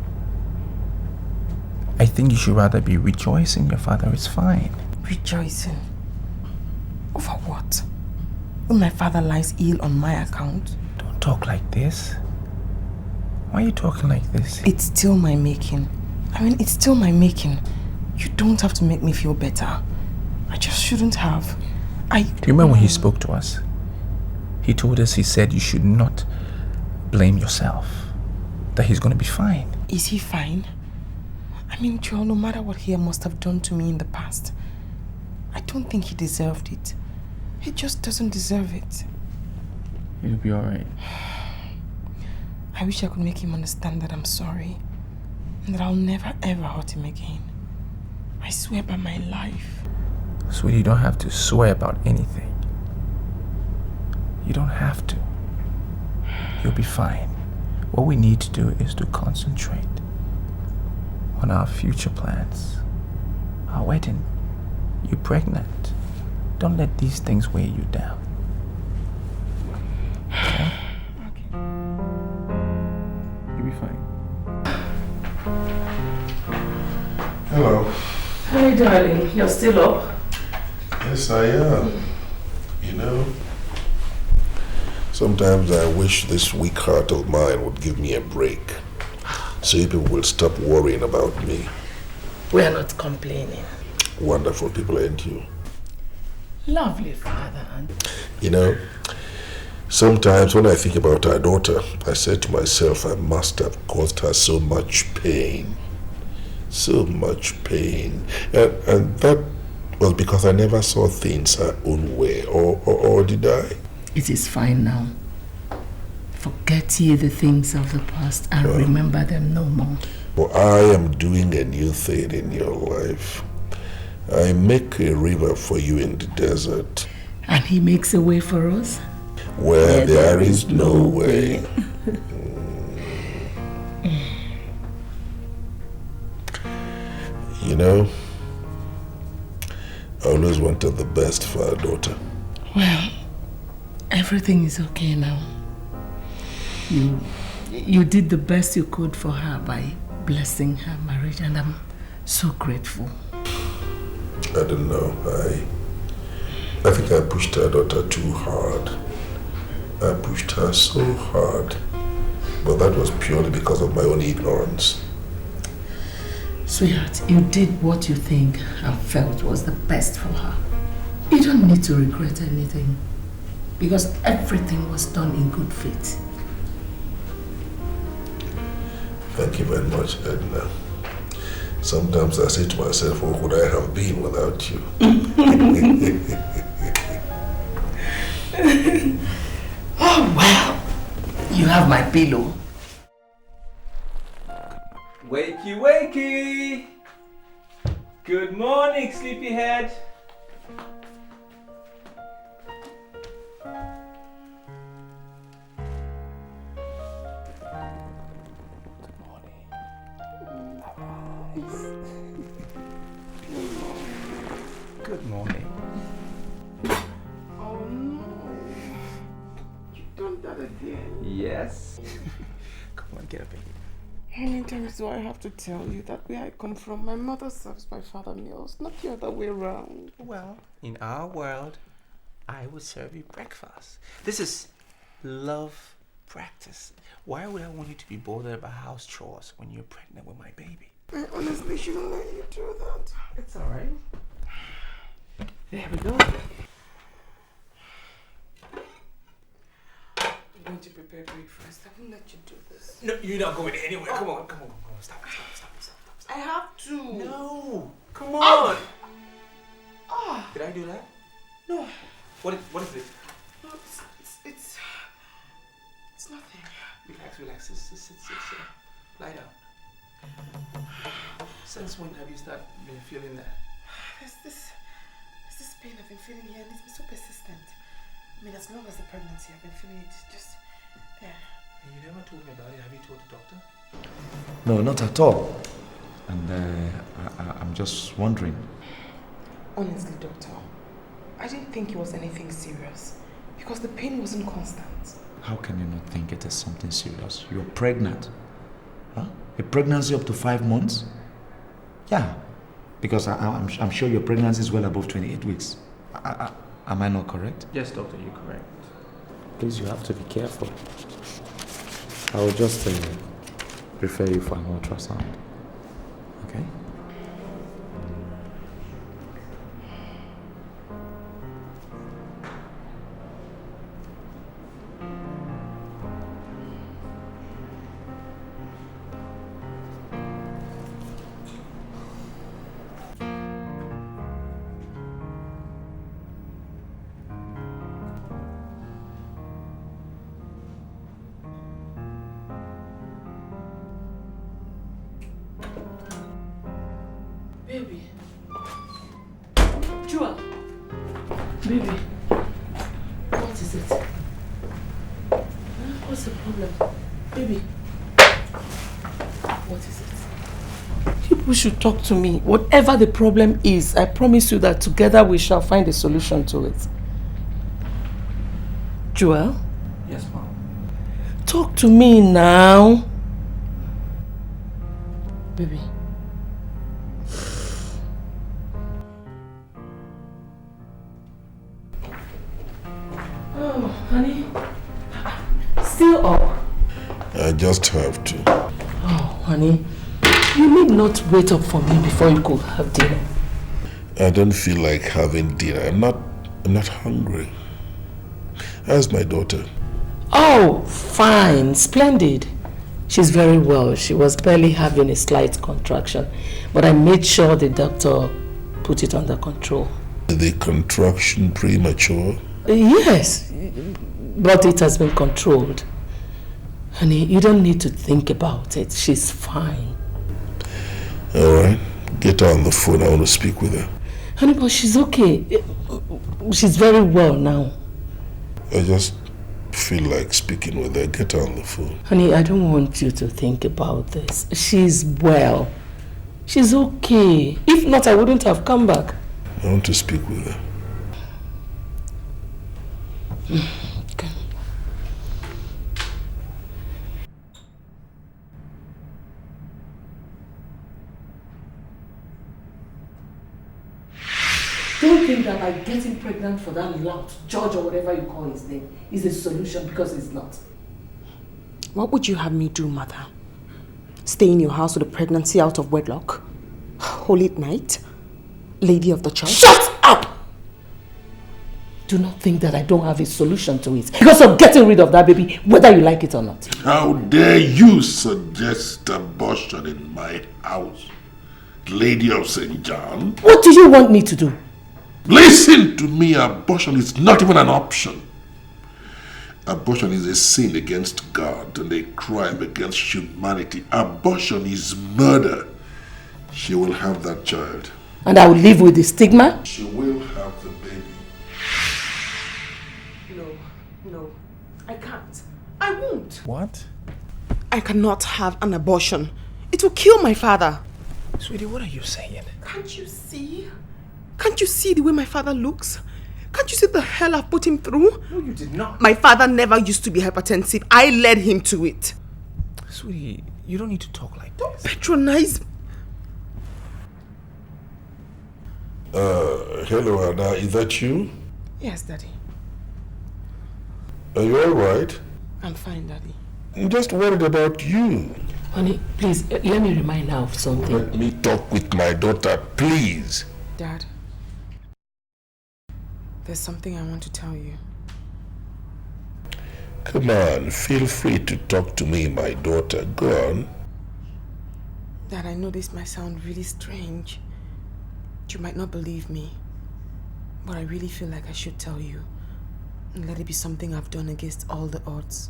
I think you should rather be rejoicing your father is fine. Rejoicing? Over what? When my father lies ill on my account? Don't talk like this. Why are you talking like this? It's still my making. It's still my making. You don't have to make me feel better. I just shouldn't have. Do you remember when he spoke to us? He told us, he said you should not blame yourself. That he's going to be fine. Is he fine? Joel, no matter what he must have done to me in the past, I don't think he deserved it. He just doesn't deserve it. He'll be alright. I wish I could make him understand that I'm sorry. And that I'll never ever hurt him again. I swear by my life. Sweetie, you don't have to swear about anything. You don't have to. You'll be fine. What we need to do is to concentrate on our future plans. Our wedding. You're pregnant. Don't let these things weigh you down. Okay? Okay. You'll be fine. Hello. Hi, darling. You're still up? Yes, I am. Sometimes I wish this weak heart of mine would give me a break. So you people will stop worrying about me. We are not complaining. Wonderful people, ain't you? Lovely father. Sometimes when I think about our daughter, I say to myself, I must have caused her so much pain. So much pain. And that was because I never saw things her own way. Or did I? It is fine now. Forget ye the things of the past and remember them no more. Well, I am doing a new thing in your life. I make a river for you in the desert. And he makes a way for us? Where there is no way. I always wanted the best for our daughter. Well, everything is okay now. You did the best you could for her by blessing her marriage, and I'm so grateful. I don't know. I think I pushed our daughter too hard. I pushed her so hard. But that was purely because of my own ignorance. Sweetheart, you did what you think and felt was the best for her. You don't need to regret anything, because everything was done in good faith. Thank you very much, Edna. Sometimes I say to myself, what would I have been without you? Oh, well, you have my pillow. Wakey, wakey! Good morning, sleepyhead. Good morning. Oh no. You've done that again. Yes. Come on, get up again. How many times do I have to tell you that where I come from, my mother serves my father meals, not the other way around? Well, in our world, I would serve you breakfast. This is love practice. Why would I want you to be bothered about house chores when you're pregnant with my baby? I honestly shouldn't let you do that. It's alright. There we go. I'm going to prepare breakfast. I won't let you do this. No, you're not going anywhere. Come on. Stop. I have to. No. Come on. Ah. Did I do that? No. What is it? No, it's nothing. Relax. Sit. Lie down. Since when have you been feeling that? There's this pain I've been feeling here, and it's been so persistent. I mean, as long as the pregnancy, I've been feeling it just there. And you never told me about it. Have you told the doctor? No, not at all. And I'm just wondering. Honestly, doctor, I didn't think it was anything serious because the pain wasn't constant. How can you not think it is something serious? You're pregnant. Huh? A pregnancy up to 5 months? Yeah. Because I'm sure your pregnancy is well above 28 weeks. Am I not correct? Yes, doctor, you're correct. Please, you have to be careful. I will just refer you for an ultrasound. Okay? Baby. Jewel. Baby. What is it? What's the problem? Baby. What is it? People should talk to me. Whatever the problem is, I promise you that together we shall find a solution to it. Jewel? Yes, Mom. Talk to me now. Baby. Oh, honey. Still up? I just have to. Oh, honey. You need not wait up for me before you could have dinner. I don't feel like having dinner. I'm not hungry. How's my daughter? Oh, fine. Splendid. She's very well. She was barely having a slight contraction. But I made sure the doctor put it under control. Is the contraction premature? Yes, but it has been controlled. Honey, you don't need to think about it. She's fine. All right. Get her on the phone. I want to speak with her. Honey, but she's okay. She's very well now. I just feel like speaking with her. Get her on the phone. Honey, I don't want you to think about this. She's well. She's okay. If not, I wouldn't have come back. I want to speak with her. Okay. Don't think that by getting pregnant for that lout George or whatever you call his name is a solution, because it's not. What would you have me do, mother? Stay in your house with a pregnancy out of wedlock? Holy night? Lady of the church? Shut up! do not think that I don't have a solution to it. Because of getting rid of that baby, whether you like it or not. How dare you suggest abortion in my house, Lady of St. John? What do you want me to do? Listen to me, abortion is not even an option. Abortion is a sin against God and a crime against humanity. Abortion is murder. She will have that child. And I will live with the stigma? She will have the baby. No, I can't. I won't. What? I cannot have an abortion. It will kill my father. Sweetie, what are you saying? Can't you see? Can't you see the way my father looks? Can't you see the hell I've put him through? No, you did not. My father never used to be hypertensive. I led him to it. Sweetie, you don't need to talk like Don't patronize. Hello, Ada. Is that you? Yes, Daddy. Are you alright? I'm fine, Daddy. I'm just worried about you. Honey, please, let me remind her of something. Let me talk with my daughter, please. Dad, there's something I want to tell you. Come on, feel free to talk to me, my daughter. Go on. Dad, I know this might sound really strange. You might not believe me, but I really feel like I should tell you. And let it be something I've done against all the odds.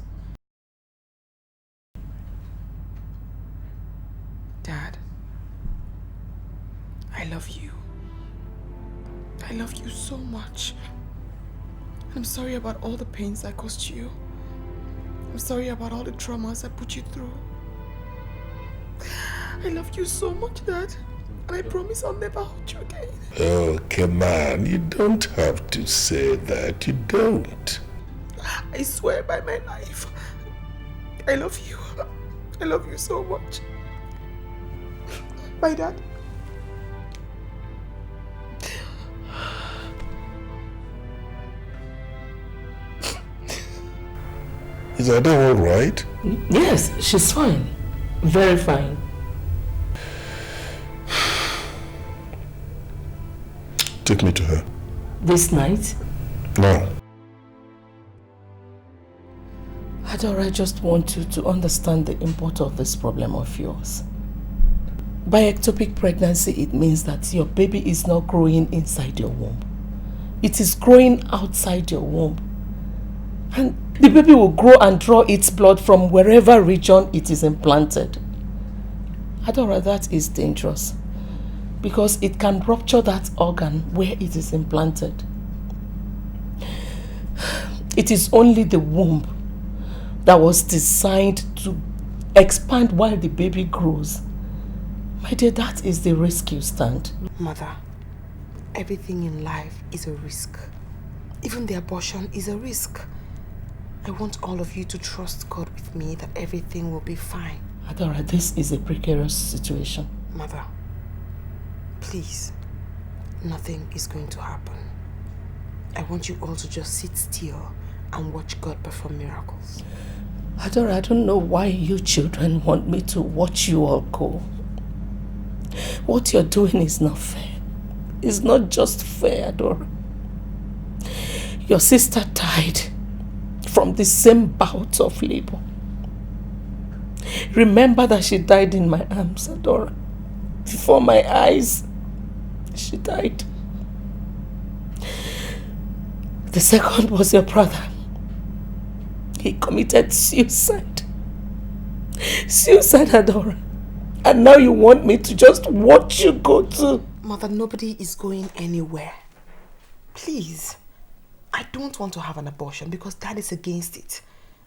Dad, I love you. I love you so much. I'm sorry about all the pains I caused you. I'm sorry about all the traumas I put you through. I love you so much, Dad. And I promise I'll never hurt you again. Oh, come on. You don't have to say that. You don't. I swear by my life. I love you. I love you so much. Bye, Dad. Is Ada all right? Yes, she's fine. Very fine. Take me to her. This night? No. Adora, I just want you to understand the import of this problem of yours. By ectopic pregnancy, it means that your baby is not growing inside your womb. It is growing outside your womb. And the baby will grow and draw its blood from wherever region it is implanted. Adora, that is dangerous because it can rupture that organ where it is implanted. It is only the womb that was designed to expand while the baby grows. My dear, that is the risk you stand. Mother, everything in life is a risk. Even the abortion is a risk. I want all of you to trust God with me that everything will be fine. Adora, this is a precarious situation. Mother, please, nothing is going to happen. I want you all to just sit still and watch God perform miracles. Adora, I don't know why you children want me to watch you all go. What you're doing is not fair. It's not just fair, Adora. Your sister died from the same bout of labor. Remember that she died in my arms, Adora. Before my eyes, she died. The second was your brother. He committed suicide. Suicide, Adora. And now you want me to just watch you go too. Mother, nobody is going anywhere. Please. I don't want to have an abortion because Dad is against it.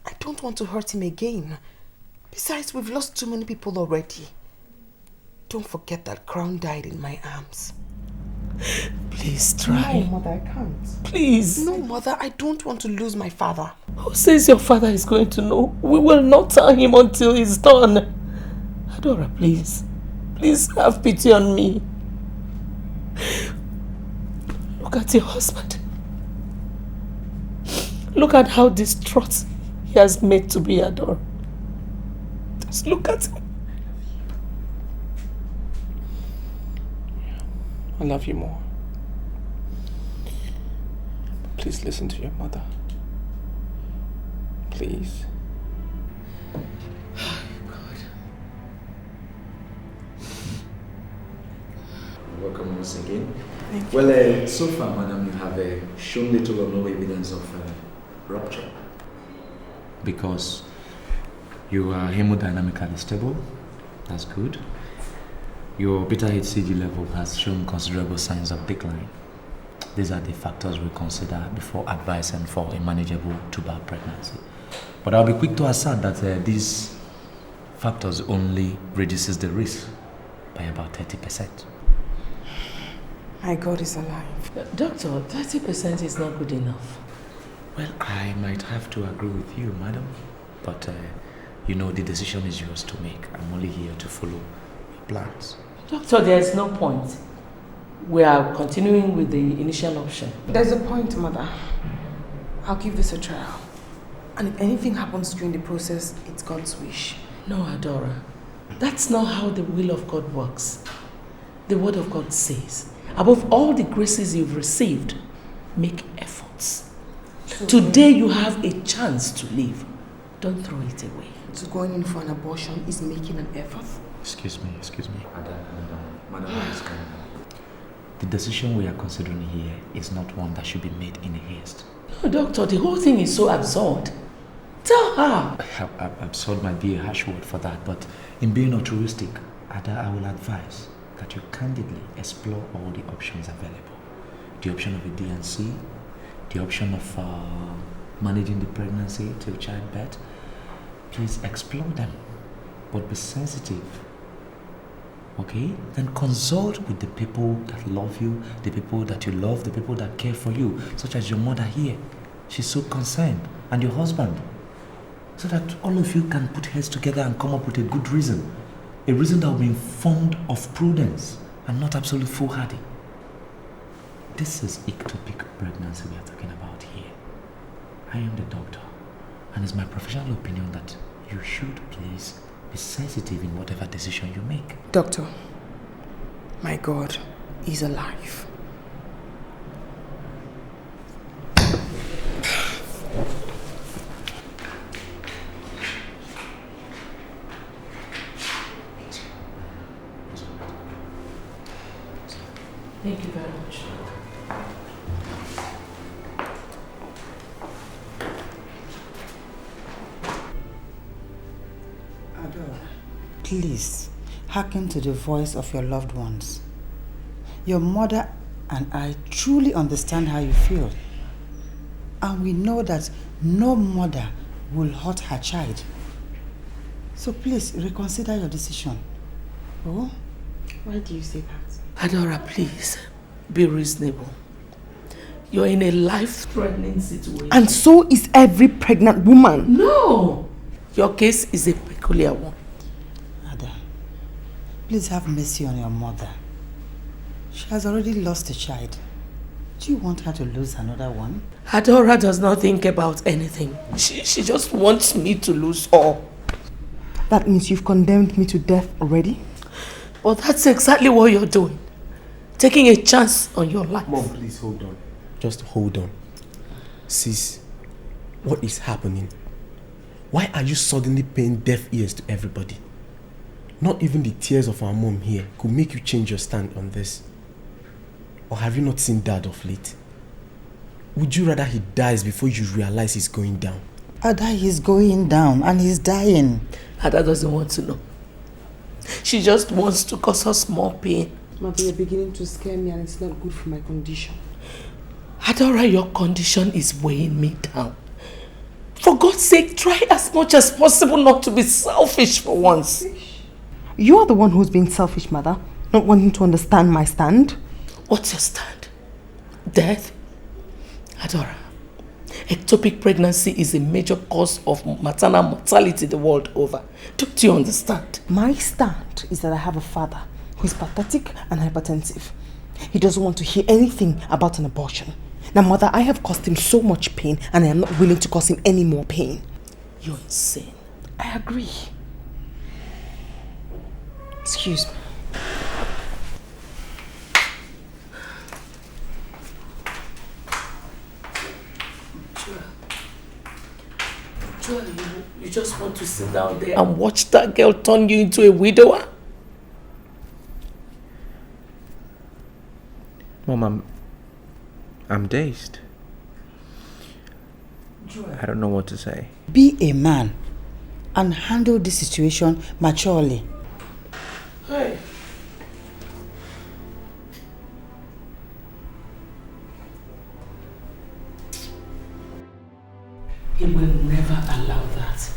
I don't want to hurt him again. Besides, we've lost too many people already. Don't forget that Crown died in my arms. Please try. No, Mother, I can't. Please. No, Mother, I don't want to lose my father. Who says your father is going to know? We will not tell him until he's done. Adora, please. Please have pity on me. Look at your husband. Look at how distraught he has made to be, Adora. Just look at him. I love you more. Please listen to your mother. Please. Welcome once again. Thank you. Well, so far, madam, you have shown little or no evidence of rupture. Because you are hemodynamically stable. That's good. Your beta HCG level has shown considerable signs of decline. These are the factors we consider before advising for a manageable tubal pregnancy. But I'll be quick to assert that these factors only reduces the risk by about 30%. My God is alive. Doctor, 30% is not good enough. Well, I might have to agree with you, madam. But, you know, the decision is yours to make. I'm only here to follow your plans. Doctor, there's no point. We are continuing with the initial option. There's a point, Mother. I'll give this a trial. And if anything happens during the process, it's God's wish. No, Adora. That's not how the will of God works. The word of God says, above all the graces you've received, make efforts. Today you have a chance to live. Don't throw it away. So going in for an abortion is making an effort? Excuse me. Madam, please calm down. The decision we are considering here is not one that should be made in haste. No, Doctor, the whole thing is so absurd. Tell her. Absurd might be a harsh word for that, but in being altruistic, Ada, I will advise that you candidly explore all the options available. The option of a D&C, the option of managing the pregnancy till childbirth. Please explore them, but be sensitive. Okay? Then consult with the people that love you, the people that you love, the people that care for you, such as your mother here. She's so concerned, and your husband. So that all of you can put heads together and come up with a good reason. A reason that will be informed of prudence and not absolute foolhardy. This is ectopic pregnancy we are talking about here. I am the doctor, and it's my professional opinion that you should please be sensitive in whatever decision you make. Doctor, my God is alive. Thank you very much. Adora, please hearken to the voice of your loved ones. Your mother and I truly understand how you feel. And we know that no mother will hurt her child. So please reconsider your decision. Oh? Why do you say that? Adora, please, be reasonable. You're in a life-threatening situation. And so is every pregnant woman. No! Your case is a peculiar one. Ada, please have mercy on your mother. She has already lost a child. Do you want her to lose another one? Adora does not think about anything. She just wants me to lose all. That means you've condemned me to death already? Well, that's exactly what you're doing. Taking a chance on your life. Mom, please hold on. Just hold on. Sis, what is happening? Why are you suddenly paying deaf ears to everybody? Not even the tears of our mom here could make you change your stand on this. Or have you not seen Dad of late? Would you rather he dies before you realize he's going down? Ada, he's going down and he's dying. Ada doesn't want to know. She just wants to cause us more pain. Mother, you're beginning to scare me and it's not good for my condition. Adora, your condition is weighing me down. For God's sake, try as much as possible not to be selfish for once. You're the one who's being selfish, Mother. Not wanting to understand my stand. What's your stand? Death? Adora, ectopic pregnancy is a major cause of maternal mortality the world over. Don't you understand? My stand is that I have a father who is pathetic and hypertensive. He doesn't want to hear anything about an abortion. Now, Mother, I have caused him so much pain and I am not willing to cause him any more pain. You're insane. I agree. Excuse me. Joy, you just want to sit down there and watch that girl turn you into a widower? Mom, I'm dazed. Joy. I don't know what to say. Be a man and handle this situation maturely. Hey. He will never allow that.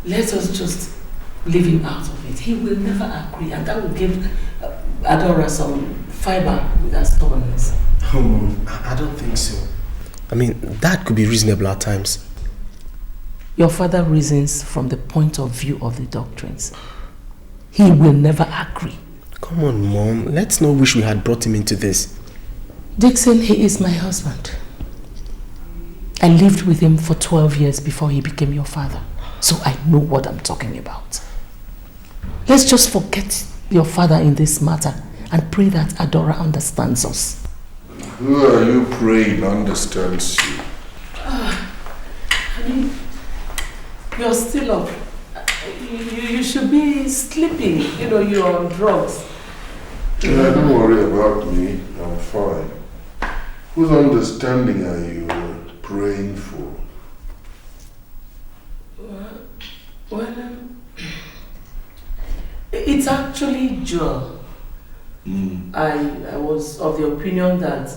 Let us just leave him out of it. He will never agree, and that will give Adora some fiber with her stubbornness. Oh, Mom, I don't think so. I mean, that could be reasonable at times. Your father reasons from the point of view of the doctrines. He will never agree. Come on, Mom. Let's not wish we had brought him into this. Dixon, he is my husband. I lived with him for 12 years before he became your father. So I know what I'm talking about. Let's just forget your father in this matter and pray that Adora understands us. Who are you praying understands you? I mean, you're still up. You should be sleeping. You know, you're on drugs. Yeah, don't worry about me. I'm fine. Whose understanding are you praying for? Well, it's actually Joel. I was of the opinion that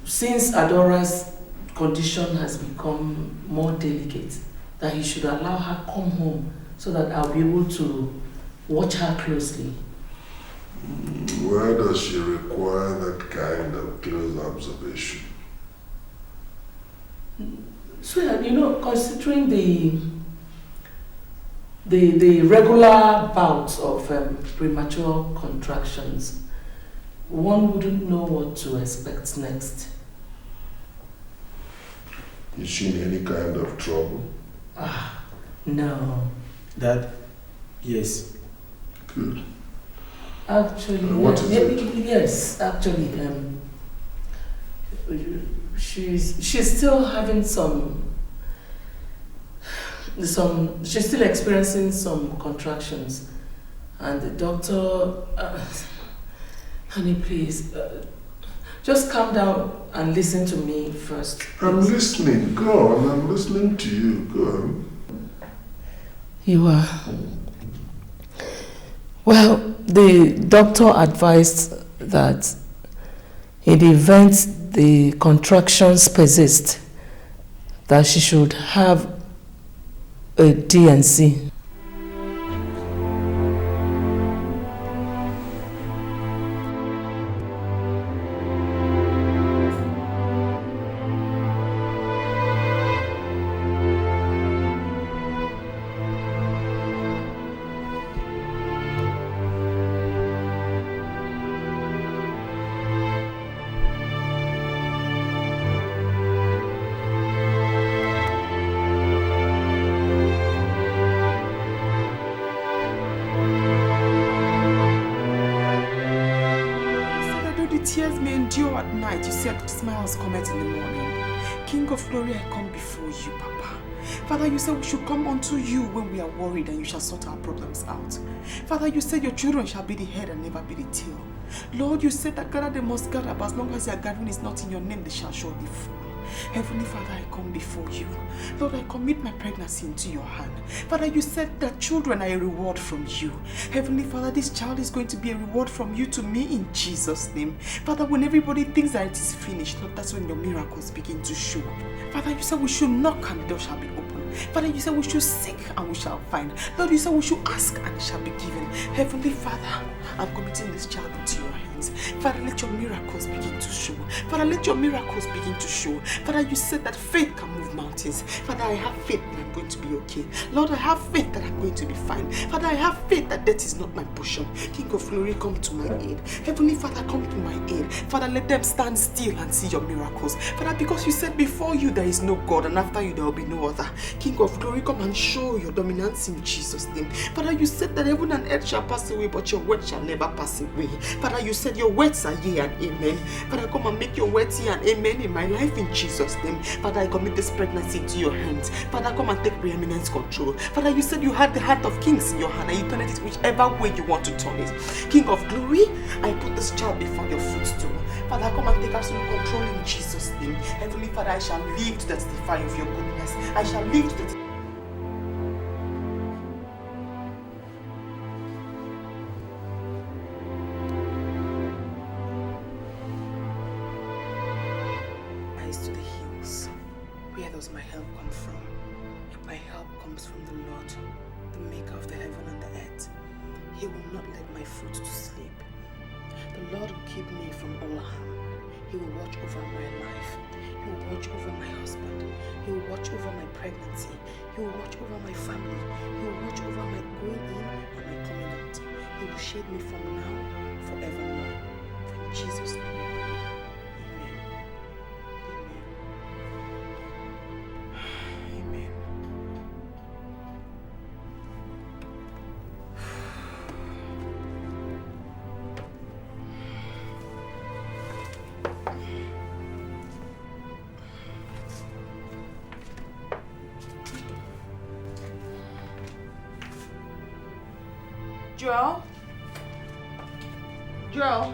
since Adora's condition has become more delicate, that he should allow her come home so that I'll be able to watch her closely. Why does she require that kind of close observation? So, you know, considering the regular bouts of premature contractions, one wouldn't know what to expect next. Is she in any kind of trouble? No. Dad? Yes. Good. Actually, what is it? Yes, actually, she's still having she's still experiencing some contractions, and the doctor, honey, please, just calm down and listen to me first. I'm listening. Go on. I'm listening to you. Go on. You are. Well, the doctor advised that in the event the contractions persist, that she should have a DNC. Tears may endure at night. You said smiles come out in the morning. King of glory, I come before you, Papa. Father, you said we should come unto you when we are worried and you shall sort our problems out. Father, you said your children shall be the head and never be the tail. Lord, you said that gather they must gather, but as long as their gathering is not in your name, they shall surely fall. Heavenly Father, I come before you. Lord, I commit my pregnancy into your hand. Father, you said that children are a reward from you. Heavenly Father, this child is going to be a reward from you to me in Jesus' name. Father, when everybody thinks that it is finished, Lord, that's when your miracles begin to show up. Father, you said we should knock and the door shall be opened. Father, you said we should seek and we shall find. Lord, you said we should ask and it shall be given. Heavenly Father, I'm committing this child into your hands. Father, let your miracles begin to show. Father, let your miracles begin to show. Father, you said that faith can move mountains. Father, I have faith in going to be okay. Lord, I have faith that I'm going to be fine. Father, I have faith that death is not my portion. King of glory, come to my aid. Heavenly Father, come to my aid. Father, let them stand still and see your miracles. Father, because you said before you there is no God and after you there will be no other. King of glory, come and show your dominance in Jesus' name. Father, you said that heaven and earth shall pass away, but your word shall never pass away. Father, you said your words are yea and amen. Father, come and make your words yea and amen in my life in Jesus' name. Father, I commit this pregnancy into your hands. Father, come and take preeminent control. Father, you said you had the heart of kings in your hand and you turn it whichever way you want to turn it. King of glory, I put this child before your footstool. Father, come and take absolute control in Jesus' name. Heavenly Father, I shall live to testify of your goodness. I shall live to testify. Eyes to the hills. Where does my help come from? My help comes from the Lord, the maker of the heaven and the earth. He will not let my foot to sleep. The Lord will keep me from all harm. He will watch over my life. He will watch over my husband. He will watch over my pregnancy. He will watch over my family. He will watch over my going in and my coming out. He will shade me from now forevermore. In Jesus' name. Joel? Joel?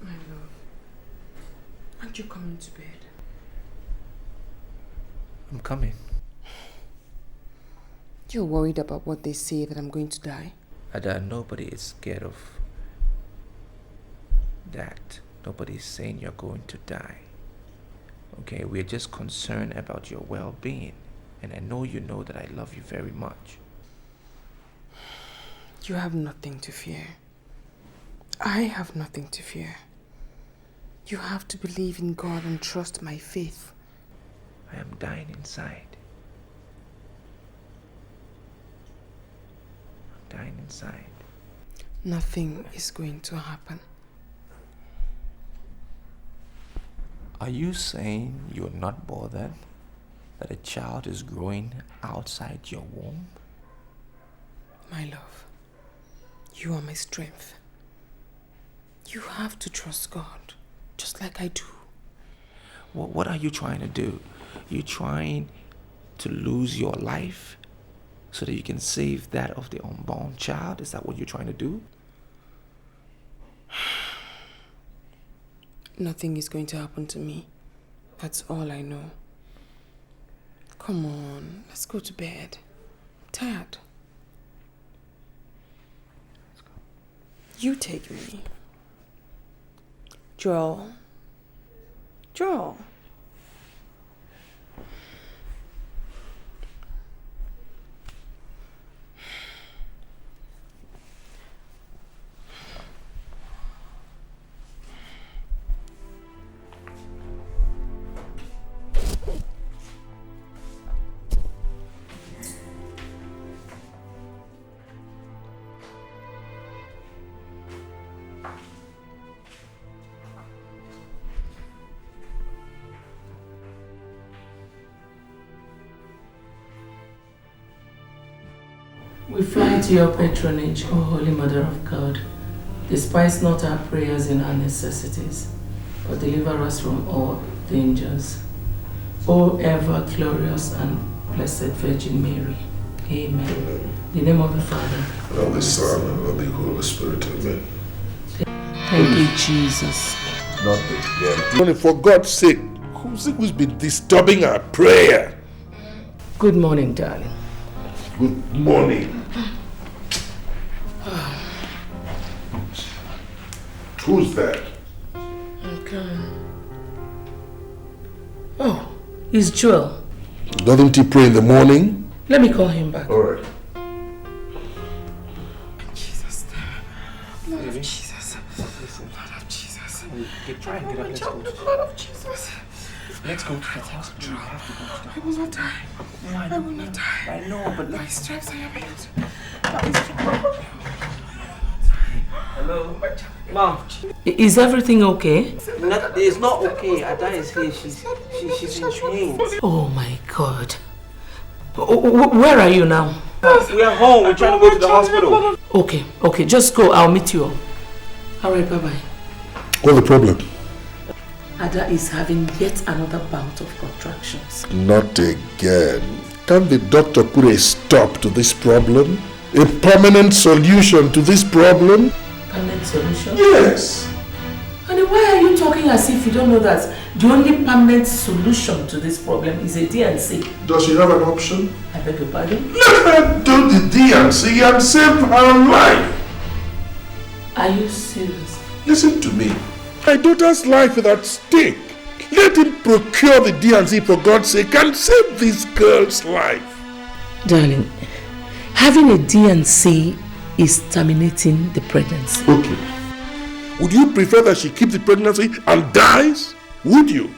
My love, aren't you coming to bed? I'm coming. You're worried about what they say, that I'm going to die? Ada, nobody is scared of that. Nobody's saying you're going to die. Okay, we're just concerned about your well-being. And I know you know that I love you very much. You have nothing to fear. I have nothing to fear. You have to believe in God and trust my faith. I am dying inside. I'm dying inside. Nothing is going to happen. Are you saying you're not bothered that a child is growing outside your womb? My love, you are my strength. You have to trust God, just like I do. What are you trying to do? You're trying to lose your life so that you can save that of the unborn child? Is that what you're trying to do? Nothing is going to happen to me. That's all I know. Come on, let's go to bed. I'm tired. Let's go. You take me. Joel. Joel. We fly to your patronage, O Holy Mother of God. Despise not our prayers and our necessities, but deliver us from all dangers. O ever glorious and blessed Virgin Mary. Amen. Amen. In the name of the Father, And of the Son, and of the Holy Spirit. Amen. thank you, Jesus. Nothing. For God's sake, who's been disturbing our prayer? Good morning, darling. Good morning. Who's that? I'm coming. Oh, it's Joel. Doesn't he pray in the morning? Let me call him back. All right. Jesus. Blood of Jesus. Blood of Jesus. Try and get up. Let's go. Blood of Jesus. Let's go to the hospital. I will not die. I will not die. I know, but by stripes I am healed. Hello? Mom. Is everything okay? It's not okay. Ada is here. She's in chains. Oh my God. Where are you now? We are home. We're trying to go to the hospital. Okay. Just go. I'll meet you all. All right, bye-bye. What's the problem? Ada is having yet another bout of contractions. Not again. Can the doctor put a stop to this problem? A permanent solution to this problem? Permanent solution? Yes. Honey, why are you talking as if you don't know that the only permanent solution to this problem is a DNC? Does she have an option? I beg your pardon? Let her do the DNC and save her life. Are you serious? Listen to me. My daughter's life is at stake. Let him procure the DNC for God's sake and save this girl's life. Darling, having a DNC is terminating the pregnancy. Okay. Would you prefer that she keeps the pregnancy and dies? Would you?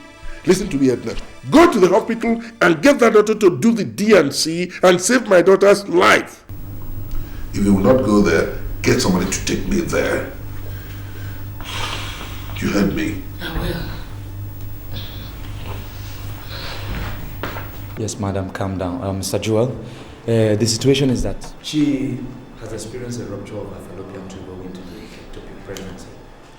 Listen to me, Edna. Go to the hospital and get that doctor to do the DNC and save my daughter's life. If you will not go there, get somebody to take me there. You heard me? I will. Yes, madam, calm down. Mr. Joel, the situation is that she has experienced a rupture of her fallopian tube owing to the ectopic pregnancy.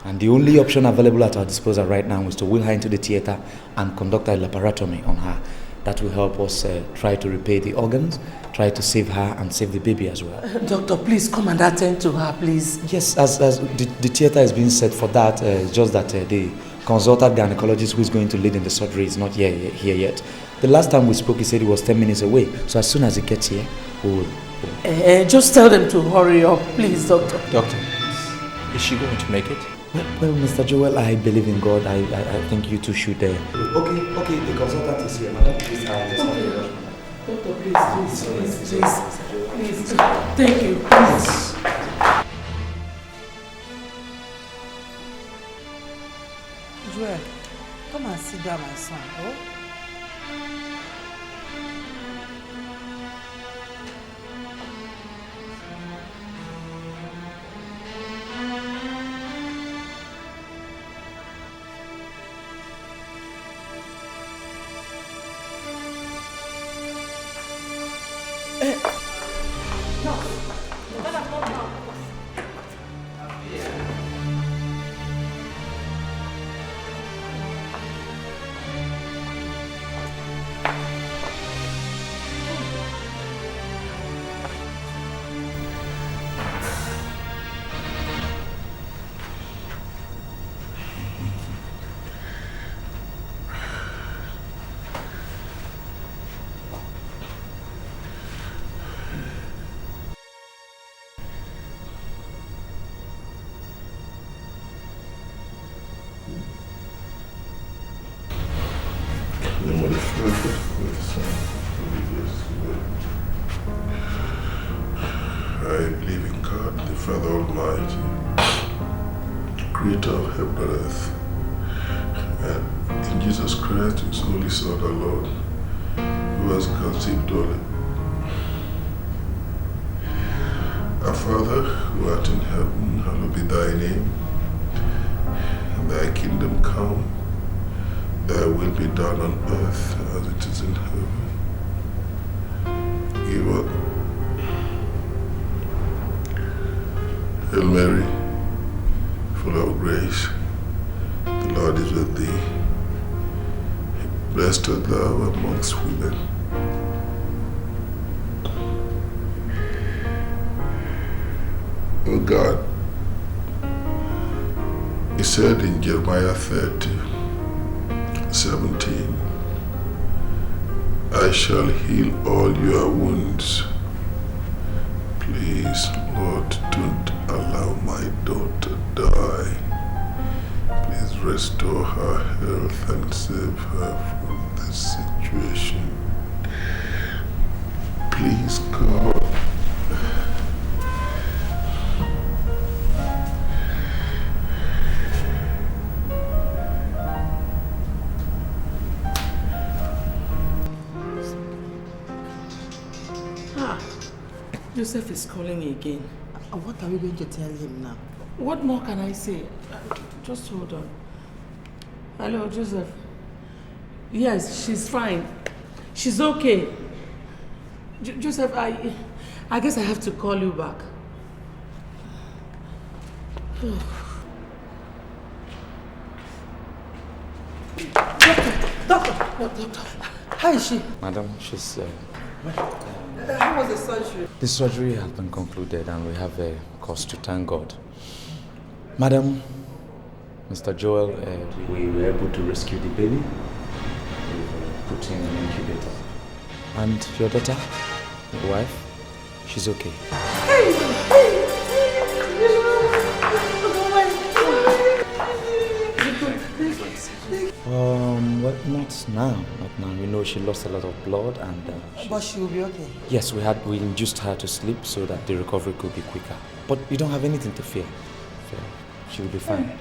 And the only option available at our disposal right now is to wheel her into the theater and conduct a laparotomy on her. That will help us try to repair the organs, try to save her and save the baby as well. Doctor, please come and attend to her, please. Yes, as the theater is being set for that, it's just that the consultant gynecologist who is going to lead in the surgery is not here yet. The last time we spoke, he said he was 10 minutes away. So as soon as he gets here, we will... just tell them to hurry up, please, doctor. Doctor, is she going to make it? Well, Mr. Joel, I believe in God. I think you two should... Okay, the consultant is here. Madam, please, Doctor, please. Thank you, please. Joel, come and sit down, my son. Oh? I believe in God, the Father Almighty, creator of heaven and earth, and in Jesus Christ, his only Son, our Lord, who has conceived all. Our Father, who art in heaven, hallowed be thy name. Thy kingdom come, thy will be done on earth as it is in heaven. Give us. Hail Mary, full of grace, the Lord is with thee. Blessed art thou amongst women. O God, he said in Jeremiah 30:17, I shall heal all your wounds. Please, Lord, don't allow my daughter die. Please restore her health and save her from this situation. Please, God. Joseph is calling again. What are we going to tell him now? What more can I say? Just hold on. Hello, Joseph. Yes, she's fine. She's okay. Joseph, I guess I have to call you back. Doctor, how is she? Madam, she's... How was the surgery? The surgery has been concluded and we have a cause to thank God. Madam, Mr. Joel, we were able to rescue the baby. We put him in an incubator. And your daughter, your wife, she's okay. Well, not now. We know she lost a lot of blood and... but she will be okay. Yes, we induced her to sleep so that the recovery could be quicker. But you don't have anything to fear. She will be fine.